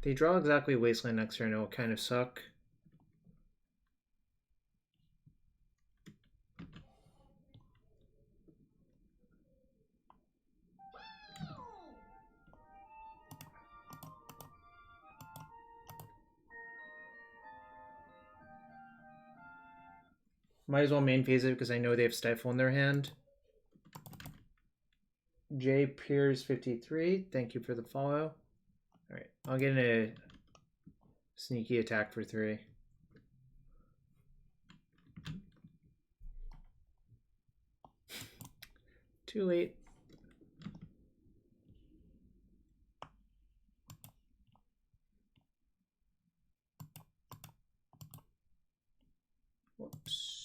Speaker 1: They draw exactly Wasteland next turn, it'll kind of suck. Might as well main phase it because I know they have Stifle in their hand. J Piers 53, thank you for the follow. Alright, I'll get a sneaky attack for 3. Too late. Whoops.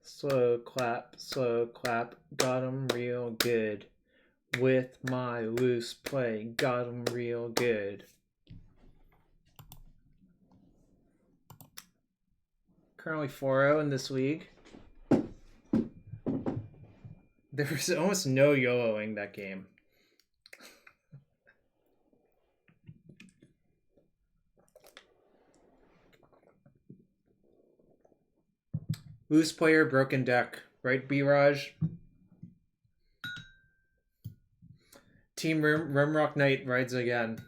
Speaker 1: Slow clap, got 'em real good. With my loose play, got 'em real good. Currently 4-0 in this league. There was almost no YOLOing that game. Loose player, broken deck. Right, B-Raj? Team Rimrock Knight rides again.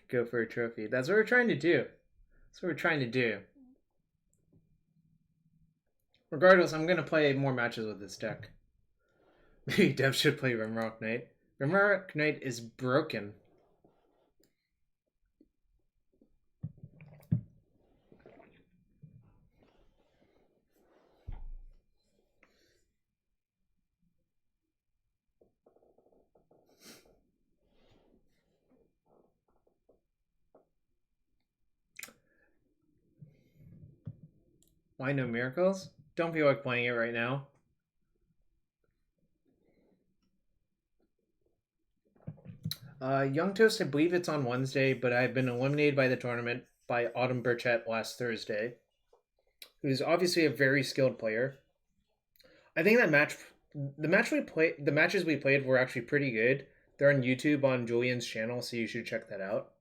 Speaker 1: Go for a trophy. That's what we're trying to do. That's what we're trying to do. Regardless, I'm going to play more matches with this deck. Maybe Dev should play Rimrock Knight. Rimrock Knight is broken. Why no miracles? Don't feel like playing it right now. Young Toast, I believe it's on Wednesday, but I've been eliminated by the tournament by Autumn Burchett last Thursday, who's obviously a very skilled player. I think the matches we played were actually pretty good. They're on YouTube on Julian's channel, so you should check that out.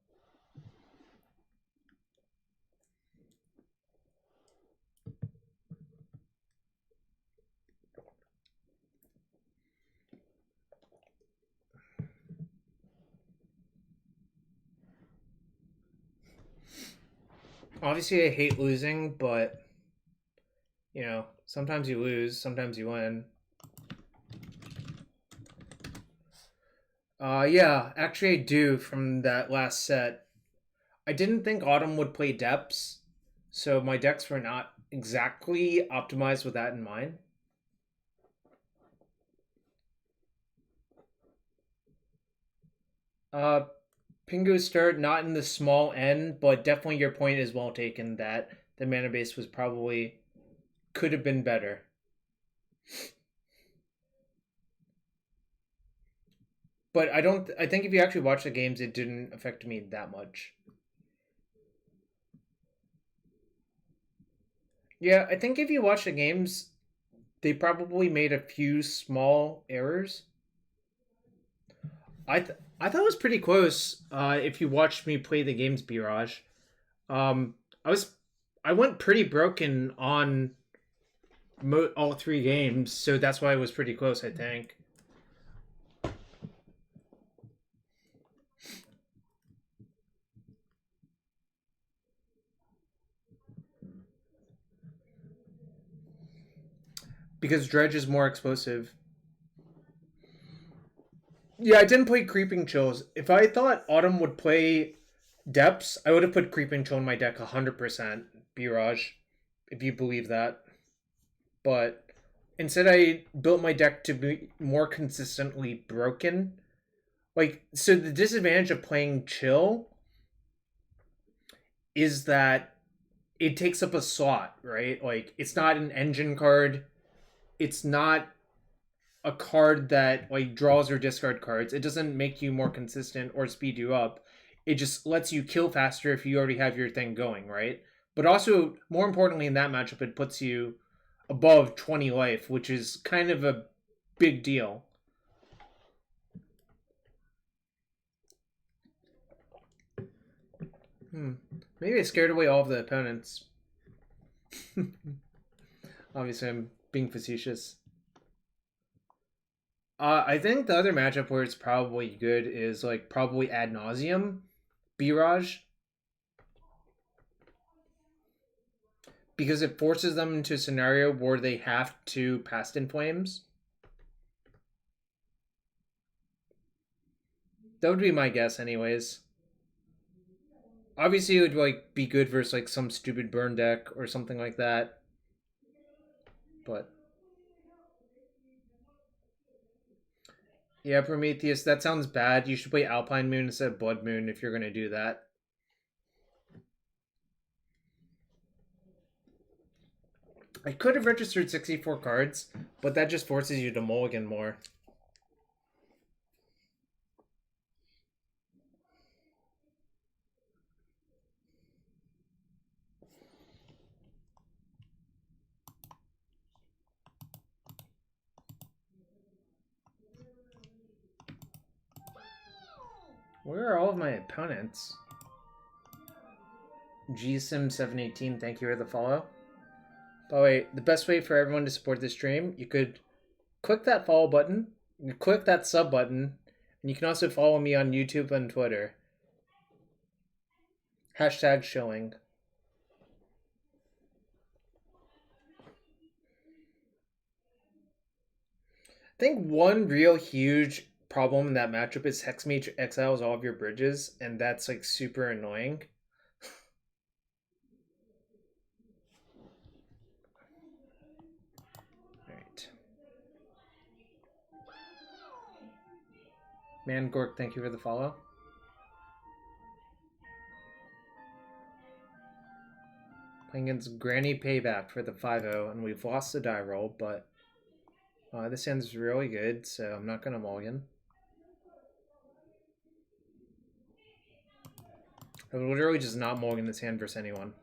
Speaker 1: Obviously, I hate losing, but you know, sometimes you lose, sometimes you win. Yeah, actually I do from that last set. I didn't think Autumn would play depths, so my decks were not exactly optimized with that in mind. Pingu start not in the small end, but definitely your point is well taken that the mana base was probably could have been better. But I think if you actually watch the games, it didn't affect me that much. Yeah, I think if you watch the games, they probably made a few small errors. I thought it was pretty close. If you watched me play the games, Biraj, um, I went pretty broken on all three games, so that's why it was pretty close. I think. Because Dredge is more explosive. Yeah, I didn't play Creeping Chills. If I thought Autumn would play Depths, I would have put Creeping Chill in my deck 100%, Biraj, if you believe that. But instead, I built my deck to be more consistently broken. Like, so the disadvantage of playing Chill is that it takes up a slot, right? Like, it's not an engine card. It's not a card that like draws or discard cards. It doesn't make you more consistent or speed you up. It just lets you kill faster if you already have your thing going, right? But also, more importantly, in that matchup, it puts you above 20 life, which is kind of a big deal. Maybe I scared away all of the opponents. Obviously, I'm being facetious. I think the other matchup where it's probably good is like probably Ad Nauseum, Biraj, because it forces them into a scenario where they have to Past in Flames. That would be my guess, anyways. Obviously, it would like be good versus like some stupid burn deck or something like that. But yeah, Prometheus, that sounds bad. You should play Alpine Moon instead of Blood Moon if you're gonna do that. I could have registered 64 cards, but that just forces you to mulligan more. Where are all of my opponents? GSim718, thank you for the follow. By the way, the best way for everyone to support this stream, you could click that follow button, you click that sub button, and you can also follow me on YouTube and Twitter. Hashtag showing. I think one real huge problem in that matchup is Hexmage exiles all of your bridges, and that's like super annoying. Alright. Mangork, thank you for the follow. Playing against Granny Payback for the 5-0, and we've lost the die roll, but this hand's really good, so I'm not going to mulligan. I would literally just not mulligan this hand versus anyone.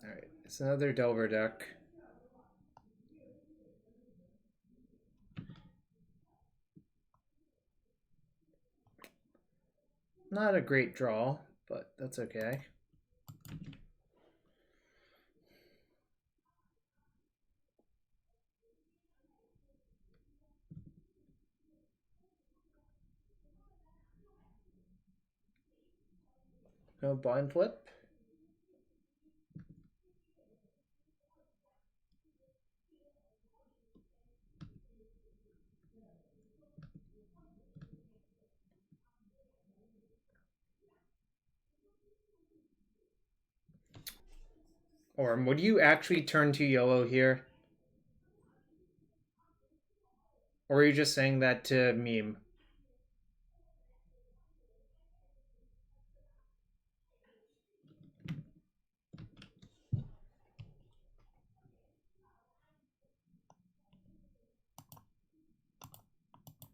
Speaker 1: Alright, it's another Delver deck. Not a great draw, but that's okay. No blind flip. Or would you actually turn to yellow here? Or are you just saying that to meme?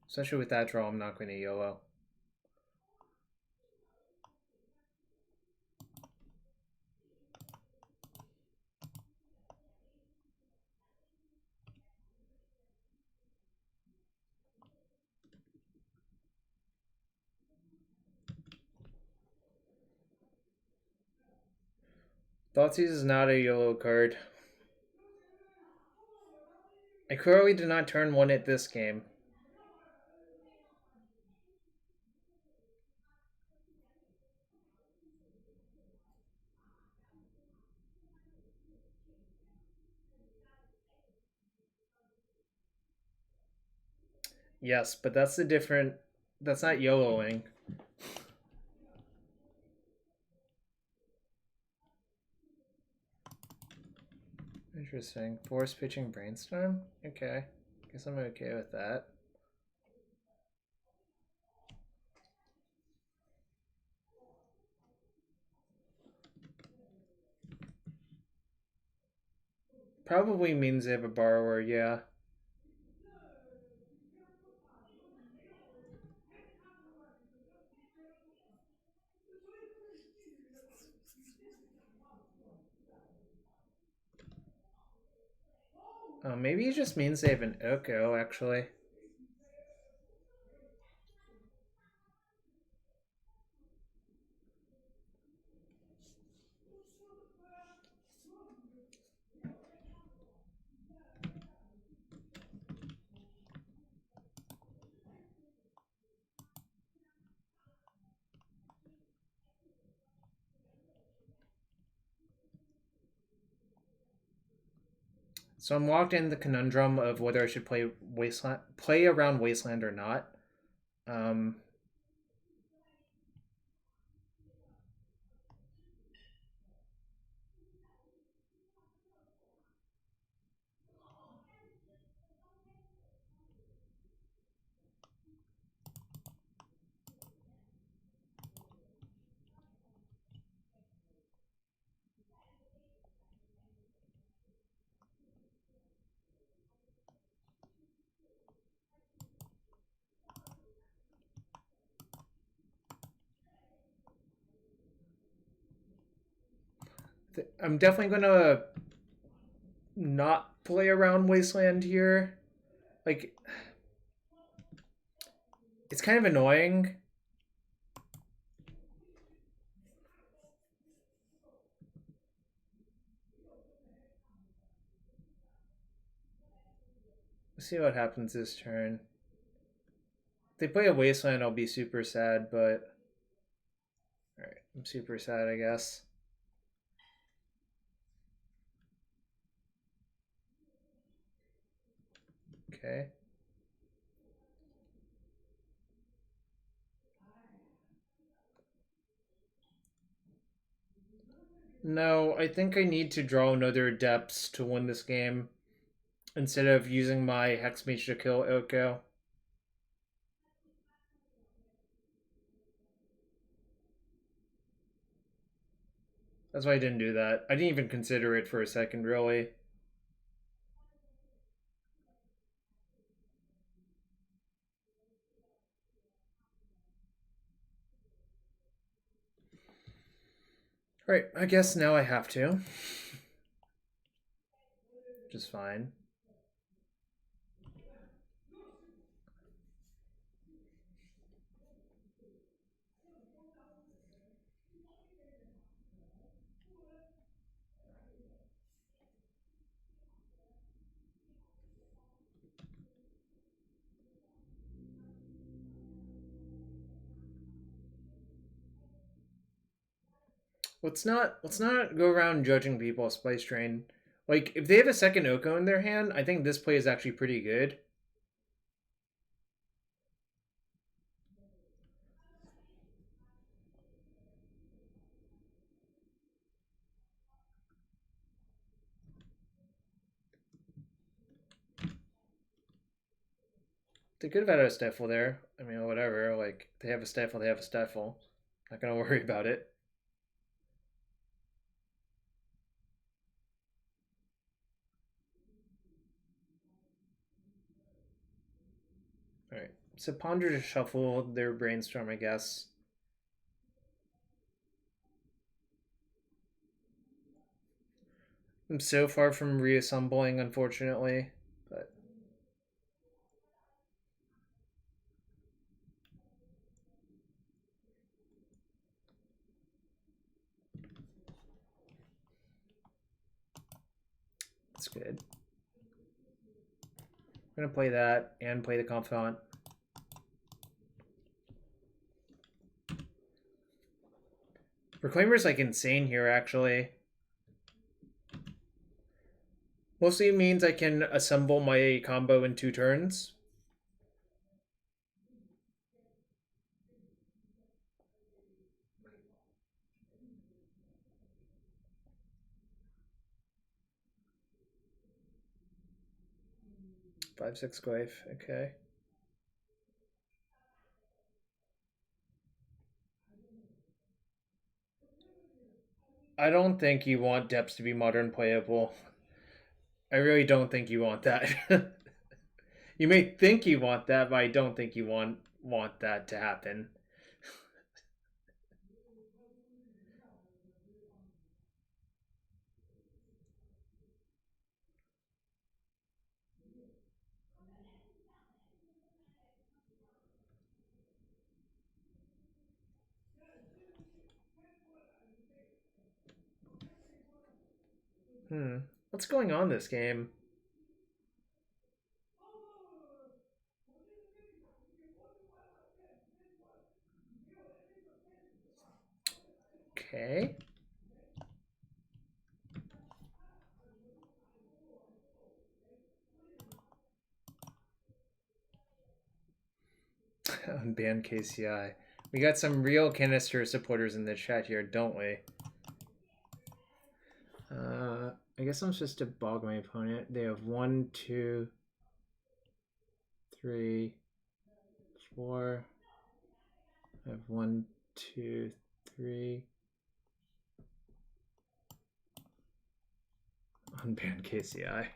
Speaker 1: Especially with that draw, I'm not going to YOLO. Thoughtseize is not a YOLO card. I clearly did not turn one at this game. Yes, but that's the different... That's not YOLOing. Interesting. Force pitching Brainstorm? Okay. Guess I'm okay with that. Probably means they have a borrower, yeah. Maybe it just means they have an Oko, actually. So I'm locked in the conundrum of whether I should play around Wasteland or not. I'm definitely gonna not play around Wasteland here. Like, it's kind of annoying. Let's see what happens this turn. If they play a Wasteland, I'll be super sad, but... Alright, I'm super sad, I guess. Okay. No, I think I need to draw another Depths to win this game instead of using my Hexmage to kill Oko. That's why I didn't do that. I didn't even consider it for a second, really. Right, I guess now I have to. Which is fine. Let's not go around judging people Spice Train. Like, if they have a second Oko in their hand, I think this play is actually pretty good. They could have had a Stifle there. I mean, whatever. Like, they have a Stifle, they have a Stifle. Not gonna worry about it. Alright. So Ponder to shuffle their Brainstorm, I guess. I'm so far from reassembling, unfortunately. But that's good. I'm gonna play that and play the Confidant. Reclaimer's like insane here, actually. Mostly means I can assemble my combo in 2 turns. Five, 6 Glyph, okay. I don't think you want Depths to be modern playable. I really don't think you want that. You may think you want that, but I don't think you want that to happen. What's going on this game? Okay. Unban KCI. We got some real canister supporters in the chat here, don't we? I guess I'm supposed to bog my opponent. They have 1, 2, 3, 4. I have 1, 2, 3. Unban KCI.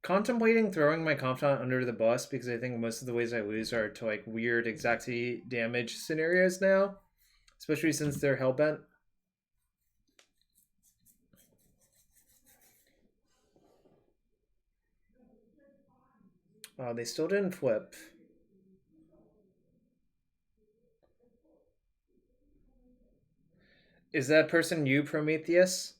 Speaker 1: Contemplating throwing my Confidant under the bus because I think most of the ways I lose are to like weird exactly damage scenarios now, especially since they're hellbent. Oh, they still didn't flip. Is that person you, Prometheus?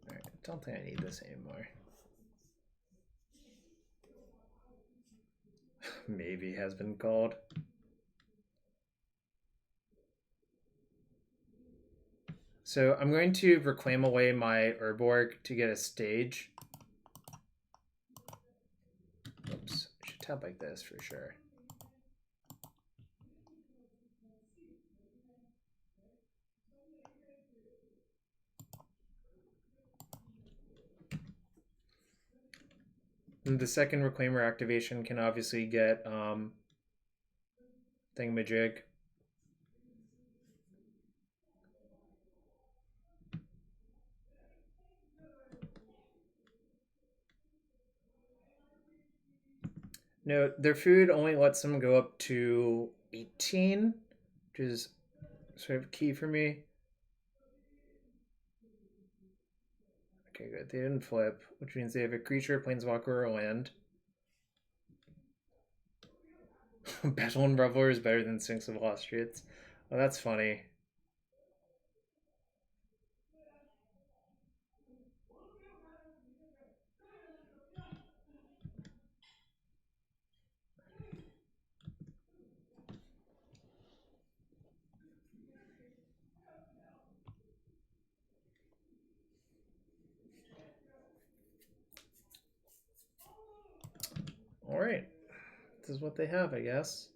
Speaker 1: Alright, don't think I need this anymore. Maybe has been called. So I'm going to reclaim away my Urborg to get a stage. Oops, I should tap like this for sure. And the second Reclaimer activation can obviously get Thingamajig. No, their food only lets them go up to 18, which is sort of key for me. Okay, good. They didn't flip, which means they have a creature, planeswalker, or land. Battle and Reveler is better than Sphinx of Lost Streets. Oh, that's funny. All right. This is what they have, I guess.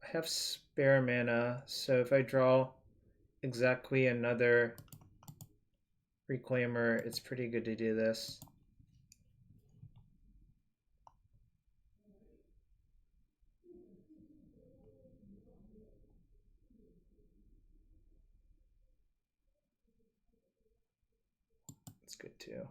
Speaker 1: I have spare mana, so if I draw exactly another Reclaimer, it's pretty good to do this. It's good too.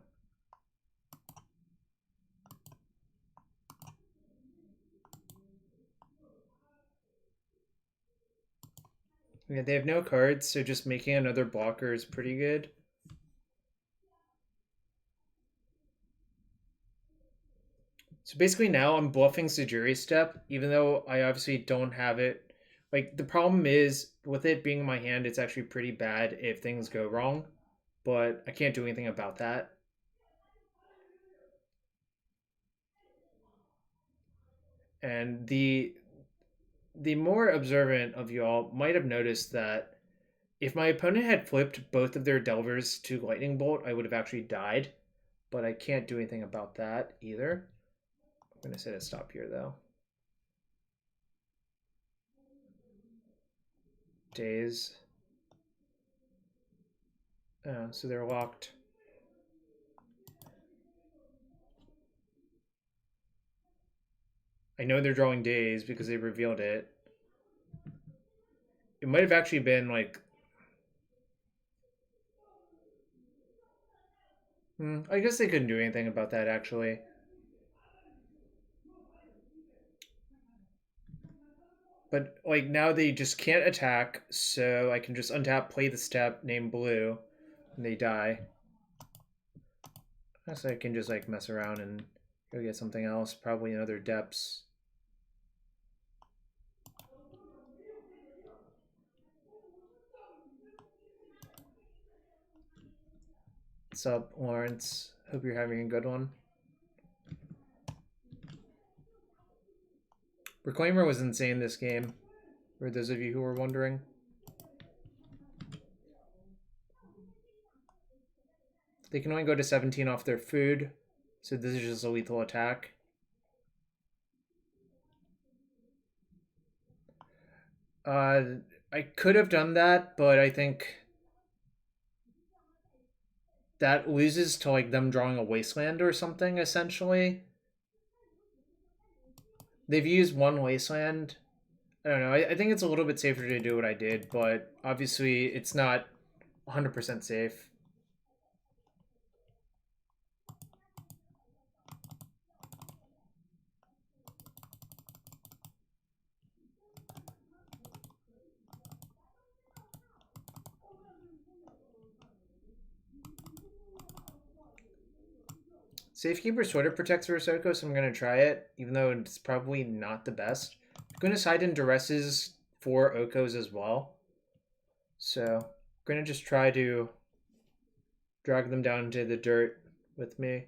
Speaker 1: Yeah, they have no cards, so just making another blocker is pretty good. So basically now I'm bluffing Sejiri Steppe, even though I obviously don't have it. Like, the problem is, with it being in my hand, it's actually pretty bad if things go wrong. But I can't do anything about that. And the more observant of y'all might have noticed that if my opponent had flipped both of their Delvers to Lightning Bolt, I would have actually died. But I can't do anything about that either. I'm going to set a stop here, though. Days. Oh, so they're locked. I know they're drawing Days because they revealed it. It might have actually been like... I guess they couldn't do anything about that, actually. But, like, now they just can't attack, so I can just untap, play the step, name blue, and they die. So I can just, like, mess around and go get something else, probably another Depths. What's up, Lawrence? Hope you're having a good one. Reclaimer was insane this game, for those of you who were wondering. They can only go to 17 off their food, so this is just a lethal attack. I could have done that, but I think that loses to like them drawing a Wasteland or something, essentially. They've used one Wasteland. I don't know. I think it's a little bit safer to do what I did, but obviously it's not 100% safe. Safekeeper sort of protects Rosoko, so I'm going to try it, even though it's probably not the best. I'm going to side in Duresses for Okos as well. So I'm going to just try to drag them down into the dirt with me.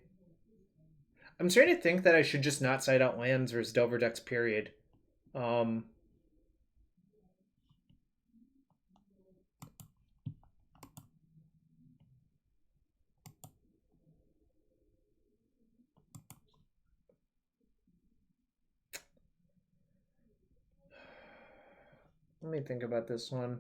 Speaker 1: I'm starting to think that I should just not side out lands versus Delver decks, period. Let me think about this one.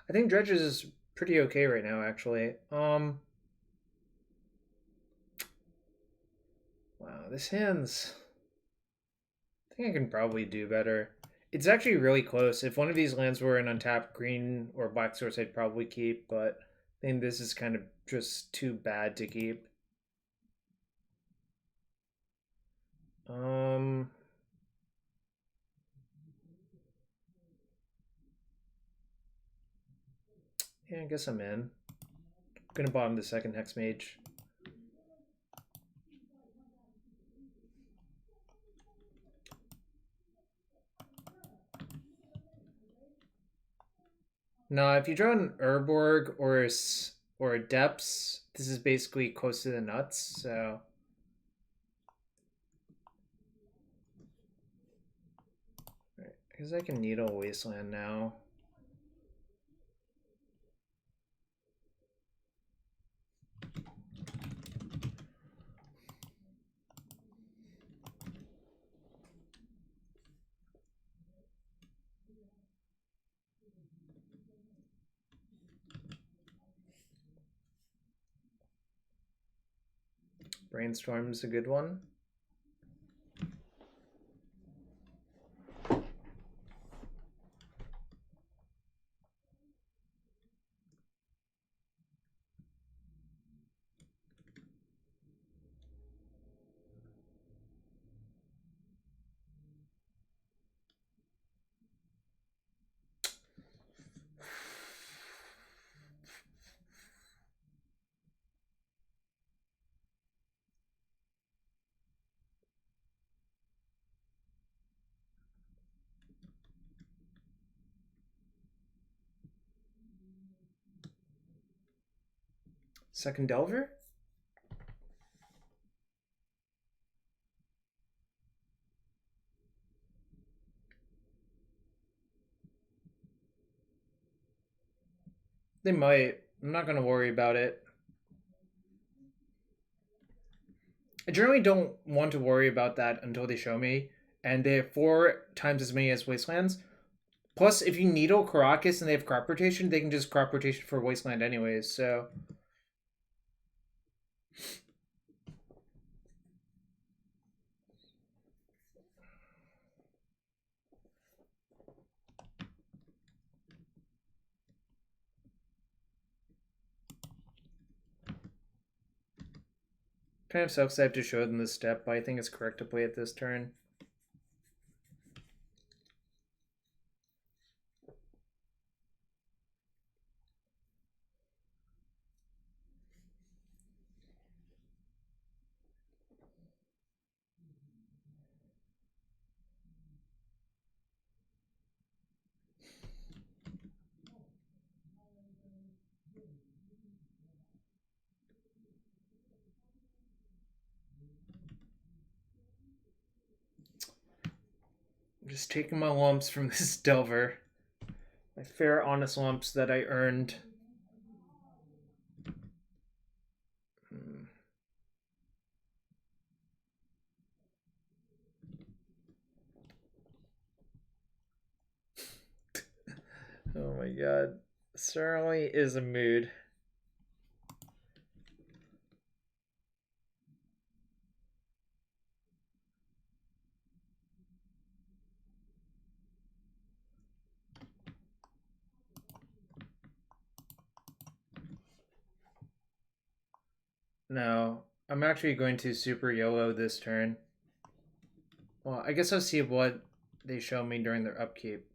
Speaker 1: I think Dredges is pretty okay right now, actually. Wow, this hand's... I think I can probably do better. It's actually really close. If one of these lands were an untapped green or black source, I'd probably keep, but I think this is kind of just too bad to keep. Yeah, I guess I'm in. I'm gonna bottom the second Hexmage. No, if you draw an Urborg or a Depths, this is basically close to the nuts, so... Right, I guess I can Needle Wasteland now. Brainstorm's a good one. Second Delver? They might. I'm not going to worry about it. I generally don't want to worry about that until they show me. And they have 4 times as many as Wastelands. Plus, if you Needle Karakas and they have crop rotation, they can just crop rotation for Wasteland anyways, so... Kind of sucks I have to show them this step, but I think it's correct to play it this turn. I'm just taking my lumps from this Delver. My fair, honest lumps that I earned. Oh my god. Certainly is a mood. No, I'm actually going to super YOLO this turn. Well, I guess I'll see what they show me during their upkeep.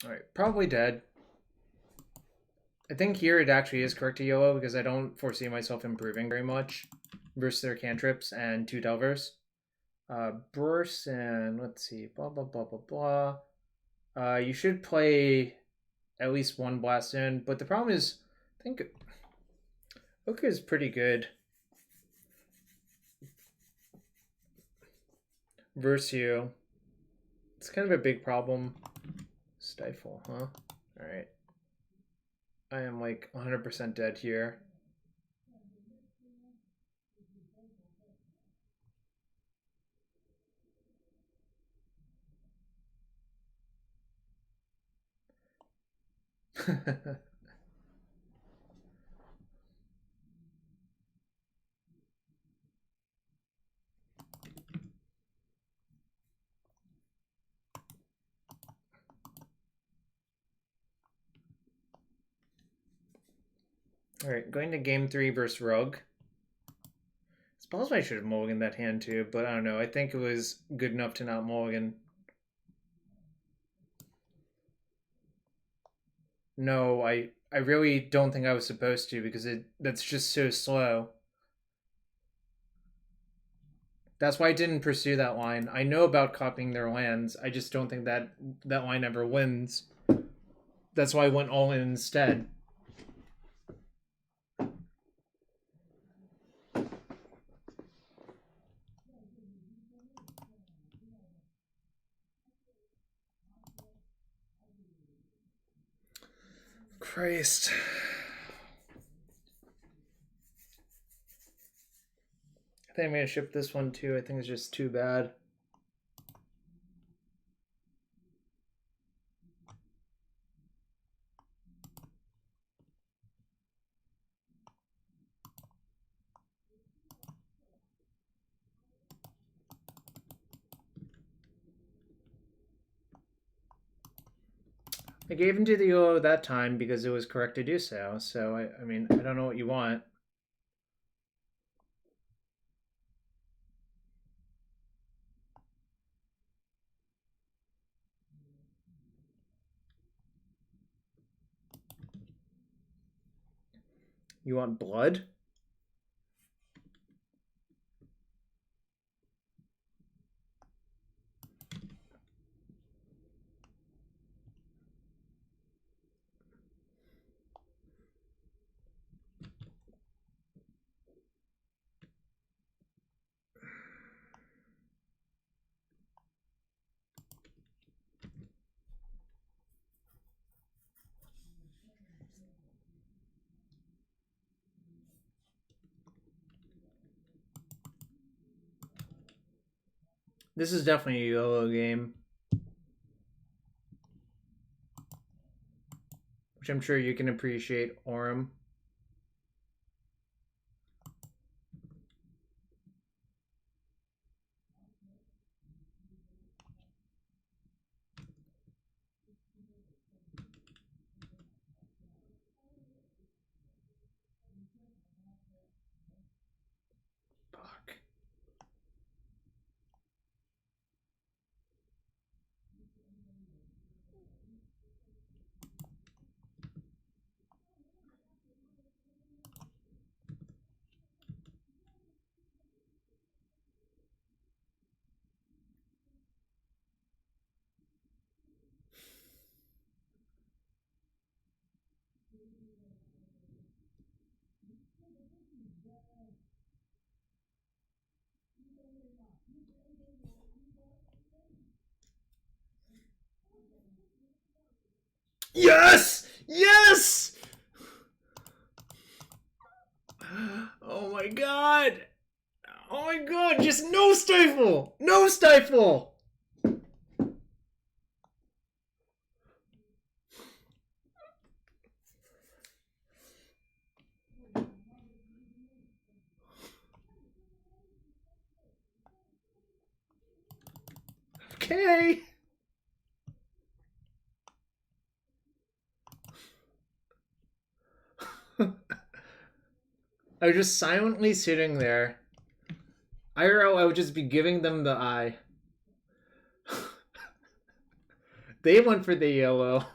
Speaker 1: Alright, probably dead. I think here it actually is correct to YOLO because I don't foresee myself improving very much versus their cantrips and 2 Delvers. Burst and let's see, blah blah blah blah blah. You should play at least 1 Blast in, but the problem is, I think Oka is pretty good versus you. It's kind of a big problem. Stifle, huh? Alright. I am like 100% dead here. Alright, going to game 3 versus Rogue. I suppose I should have mulliganed that hand too, but I don't know. I think it was good enough to not mulligan. No, I really don't think I was supposed to because that's just so slow. That's why I didn't pursue that line. I know about copying their lands. I just don't think that line ever wins. That's why I went all in instead. Christ. I think I'm going to ship this one too. I think it's just too bad. I gave him to the YOLO that time because it was correct to do so. So, I mean, I don't know what you want. You want blood? This is definitely a YOLO game. Which I'm sure you can appreciate, Orem. Fuck. Yes! Yes! Oh my god! Oh my god, just no stifle! No stifle! Okay. I was just silently sitting there. IRL, I would just be giving them the eye. They went for the yellow.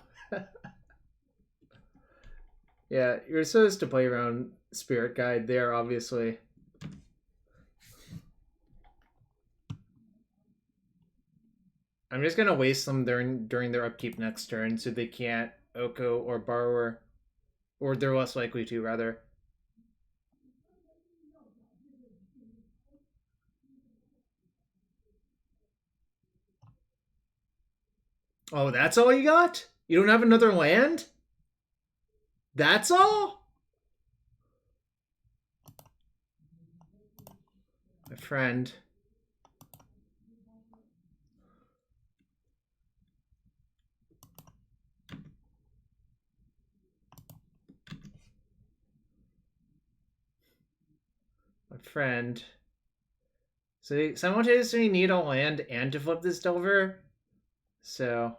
Speaker 1: Yeah, you're supposed to play around Spirit Guide there, obviously. I'm just gonna waste them during their upkeep next turn so they can't Oko or Borrower. Or they're less likely to, rather. Oh, that's all you got? You don't have another land? That's all? My friend. My friend. So they simultaneously need a land and to flip this Delver. So...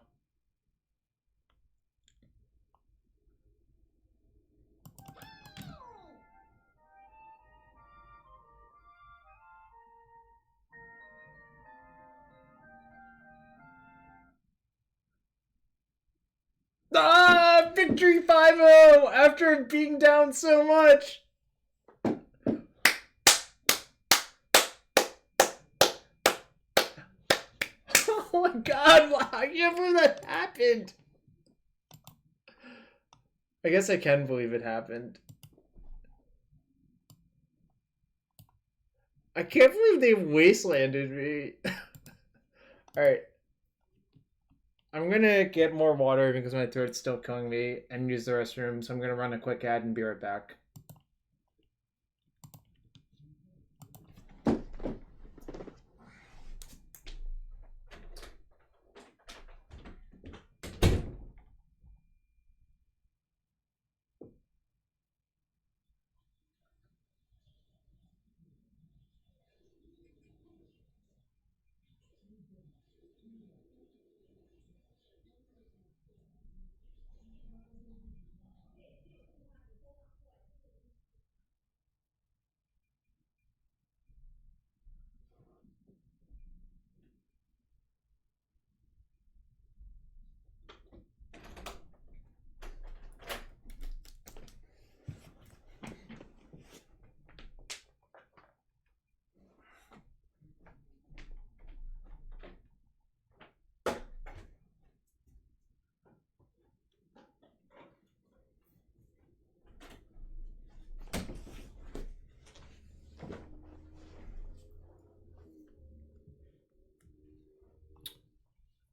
Speaker 1: Ah! Victory 5-0! After being down so much! Oh my god, I can't believe that happened! I guess I can believe it happened. I can't believe they wastelanded me. Alright. I'm gonna get more water because my throat's still killing me and use the restroom, so I'm gonna run a quick ad and be right back.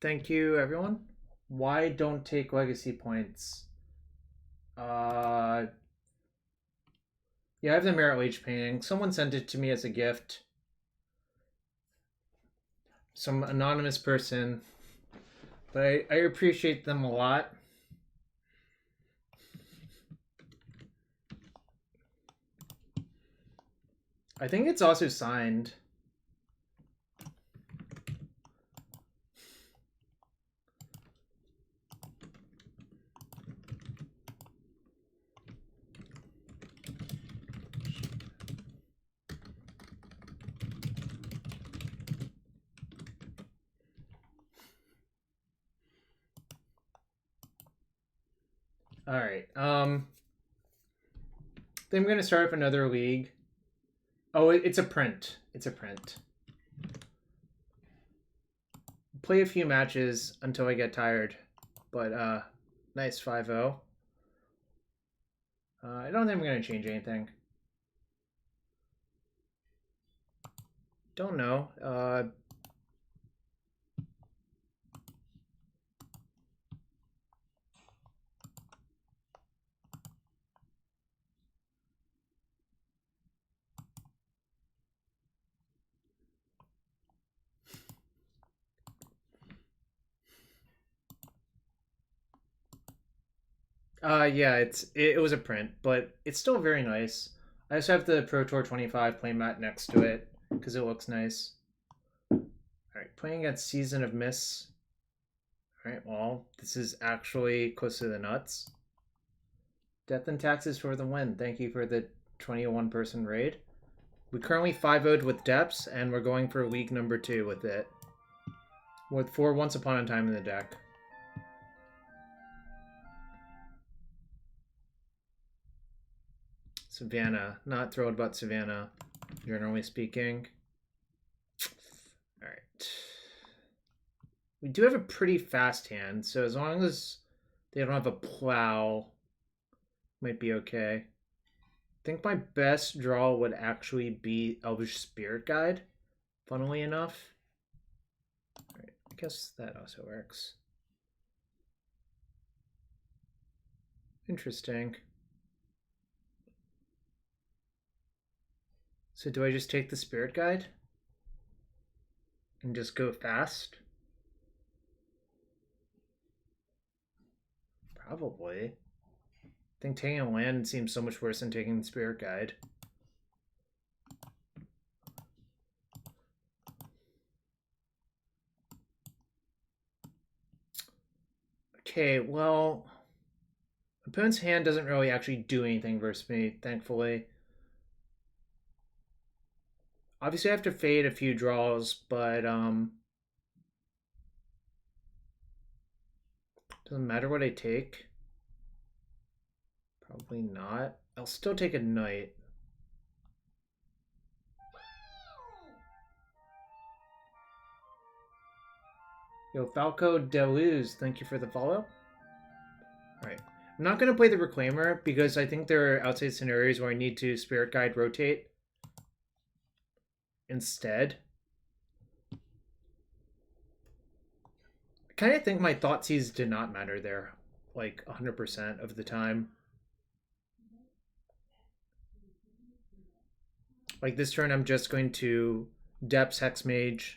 Speaker 1: Thank you, everyone. Why don't take legacy points? Yeah, I have the Merit Leech painting. Someone sent it to me as a gift. Some anonymous person. But I appreciate them a lot. I think it's also signed. All right. Then I'm gonna start up another league. Oh, it's a print. It's a print. Play a few matches until I get tired. But nice 5-0. I don't think I'm gonna change anything. Don't know. Yeah, it was a print, but it's still very nice. I also have the Pro Tour 25 playmat next to it because it looks nice. Alright, playing against Season of Mists. Alright, well, this is actually close to the nuts. Death and Taxes for the win. Thank you for the 21-person raid. We currently 5-0'd with Depths, and we're going for league number 2 with it. With 4 Once Upon a Time in the deck. Savannah. Not thrilled about Savannah, generally speaking. Alright. We do have a pretty fast hand, so as long as they don't have a plow, might be okay. I think my best draw would actually be Elvish Spirit Guide, funnily enough. Alright, I guess that also works. Interesting. So do I just take the Spirit Guide? And just go fast? Probably. I think taking a land seems so much worse than taking the Spirit Guide. Okay, well, opponent's hand doesn't really actually do anything versus me, thankfully. Obviously I have to fade a few draws, but doesn't matter what I take. Probably not. I'll still take a knight. Yo, Falco Deluz, thank you for the follow. Alright. I'm not going to play the Reclaimer because I think there are outside scenarios where I need to Spirit Guide rotate instead. I kind of think my Thoughtseize did not matter there, like 100% of the time. Like this turn, I'm just going to Depths Hexmage.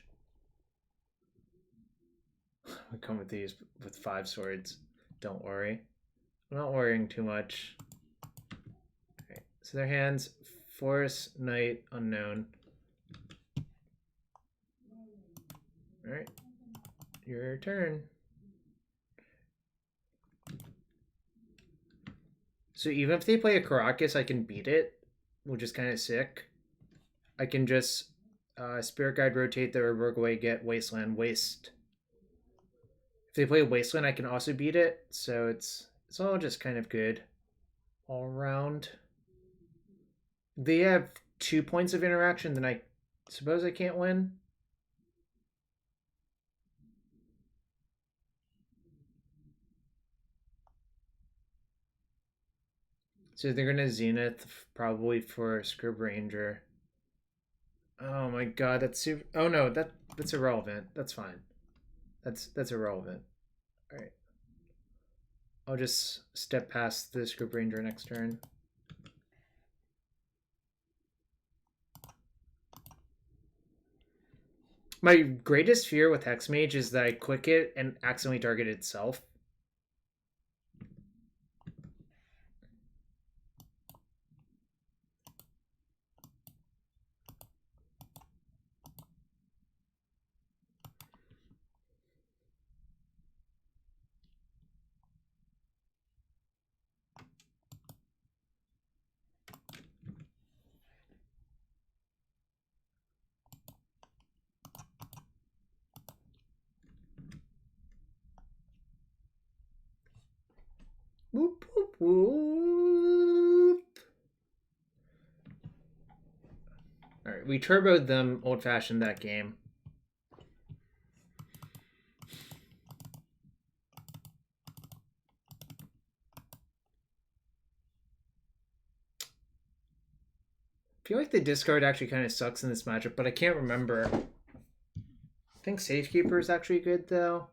Speaker 1: I come with these with 5 swords. Don't worry. I'm not worrying too much. Alright, so their hands, Forest, Knight, Unknown. Alright, your turn. So even if they play a Karakas, I can beat it, which is kind of sick. I can just Spirit Guide rotate the Urborg away, get Wasteland, waste. If they play Wasteland, I can also beat it, so it's all just kind of good all around. They have 2 points of interaction, then I suppose I can't win. So they're gonna Zenith probably for Scrub Ranger. Oh my god, that's super. Oh no, that's irrelevant. That's fine. That's irrelevant. All right. I'll just step past the Scrub Ranger next turn. My greatest fear with Hexmage is that I click it and accidentally target itself. Whoop, whoop, whoop. Alright, we turboed them old-fashioned that game. I feel like the discard actually kind of sucks in this matchup, but I can't remember. I think Safekeeper is actually good, though.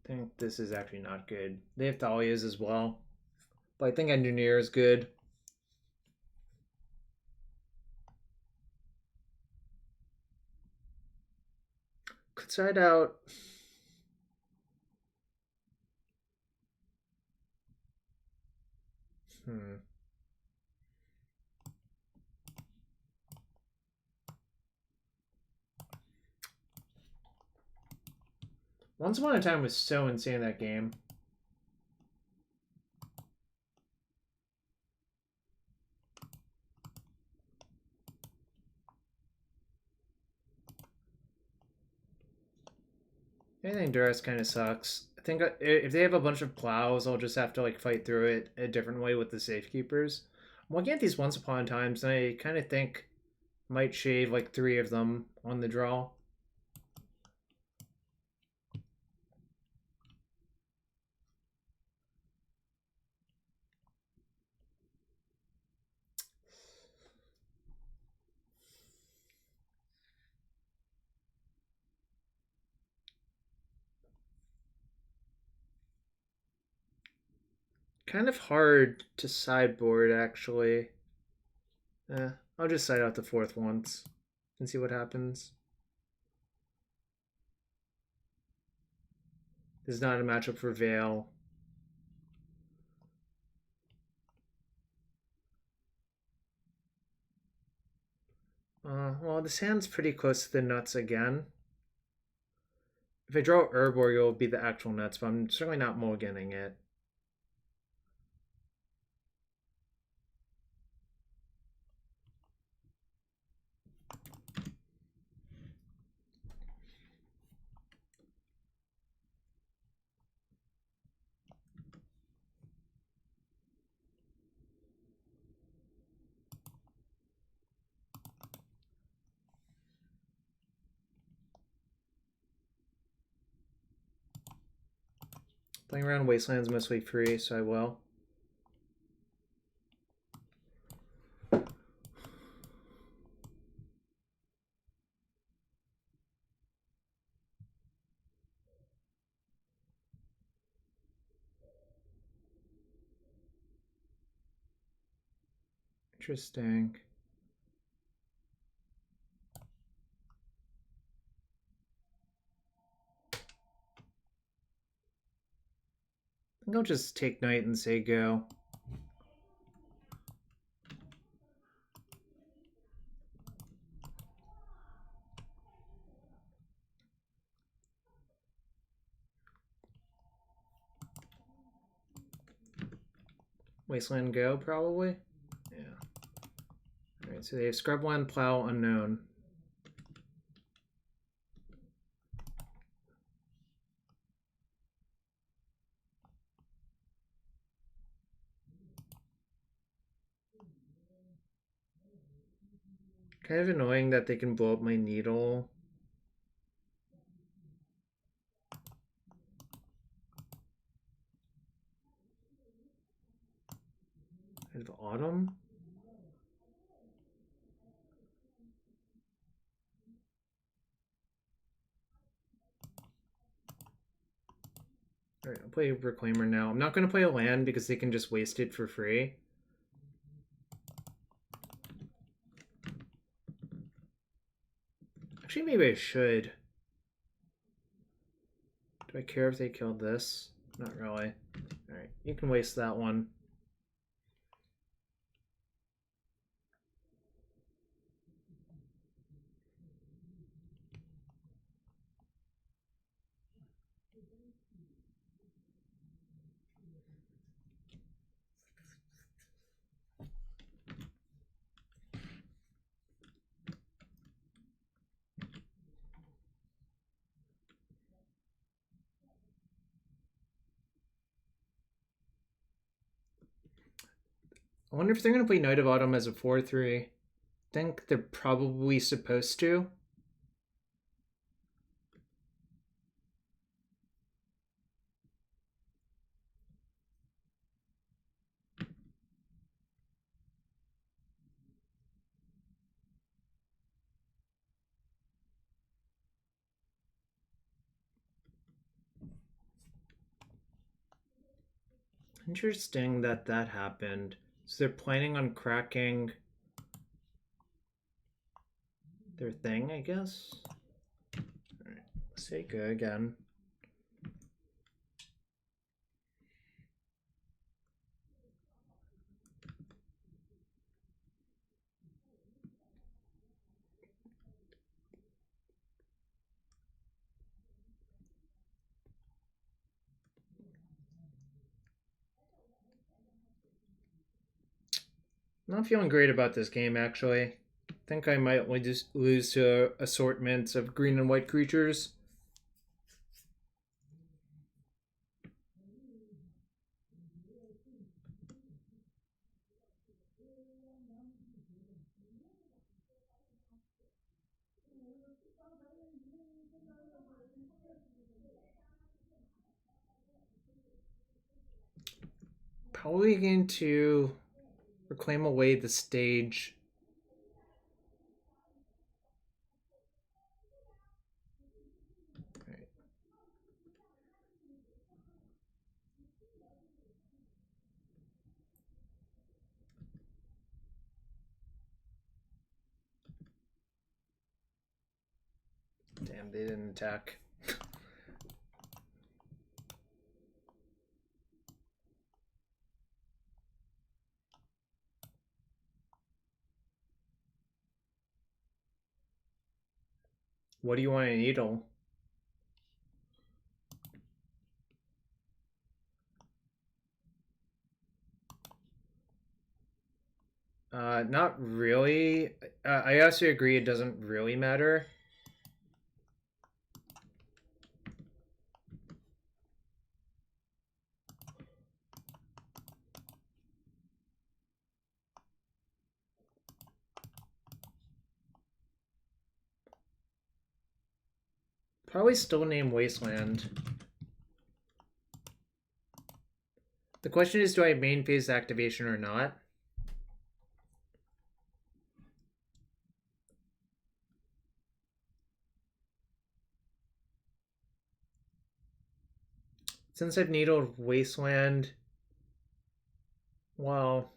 Speaker 1: I think this is actually not good. They have Dahlias as well. But I think Engineer is good. Could side out. Once Upon a Time was so insane that game. I think Duress kind of sucks. I think if they have a bunch of plows, I'll just have to like fight through it a different way with the safekeepers. I'm looking at these Once Upon Times, and I kind of think I might shave like 3 of them on the draw. Kind of hard to sideboard, actually. I'll just side out the 4th once and see what happens. This is not a matchup for Veil. Well, this hand's pretty close to the nuts again. If I draw Urborg, it'll be the actual nuts, but I'm certainly not mulliganing it. Playing around Wasteland's mostly free, so I will. Interesting. I think I'll just take knight and say go. Wasteland go, probably? Yeah. Alright, so they have Scrubland, Plow, Unknown. Kind of annoying that they can blow up my needle. I have Autumn. Alright, I'll play Reclaimer now. I'm not going to play a land because they can just waste it for free. Actually, maybe I should. Do I care if they killed this? Not really. Alright, you can waste that one. I wonder if they're going to play Knight of Autumn as a 4-3. I think they're probably supposed to. Interesting that that happened. So they're planning on cracking their thing, I guess. Alright, say go again. Not feeling great about this game, actually. I think I might just lose to assortments of green and white creatures. Probably going to reclaim away the stage. Right. Damn, they didn't attack. What do you want to needle? Not really. I also agree it doesn't really matter. Probably still name Wasteland. The question is, do I main phase activation or not? Since I've needled Wasteland, well,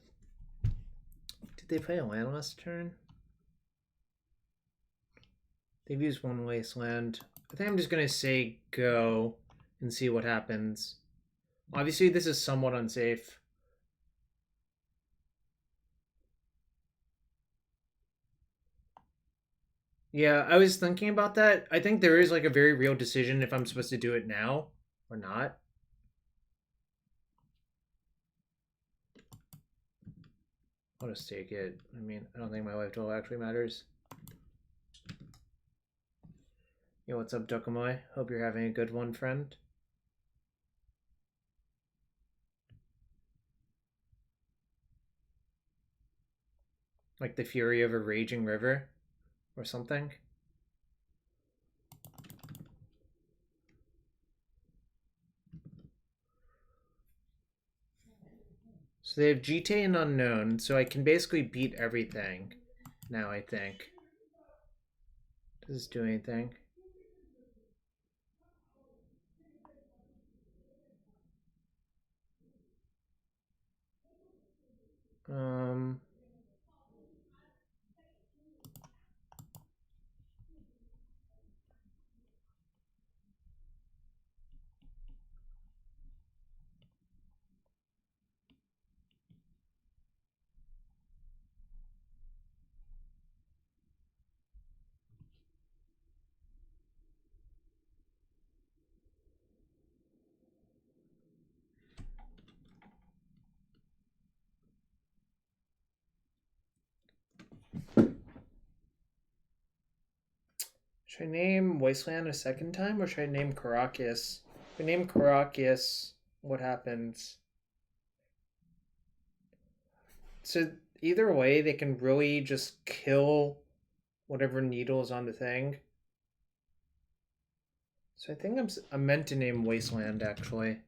Speaker 1: did they play a land last turn? They've used one Wasteland. I think I'm just going to say go and see what happens. Obviously, this is somewhat unsafe. Yeah, I was thinking about that. I think there is like a very real decision if I'm supposed to do it now or not. I'll just take it. I mean, I don't think my life total actually matters. Yo, what's up, Dokomoy? Hope you're having a good one, friend. Like the fury of a raging river or something. So they have GTA and Unknown, so I can basically beat everything now, I think. Does this do anything? Should I name Wasteland a second time, or should I name Karakas? If I name Karakas, what happens? So either way, they can really just kill whatever needle is on the thing. So I think I'm meant to name Wasteland, actually.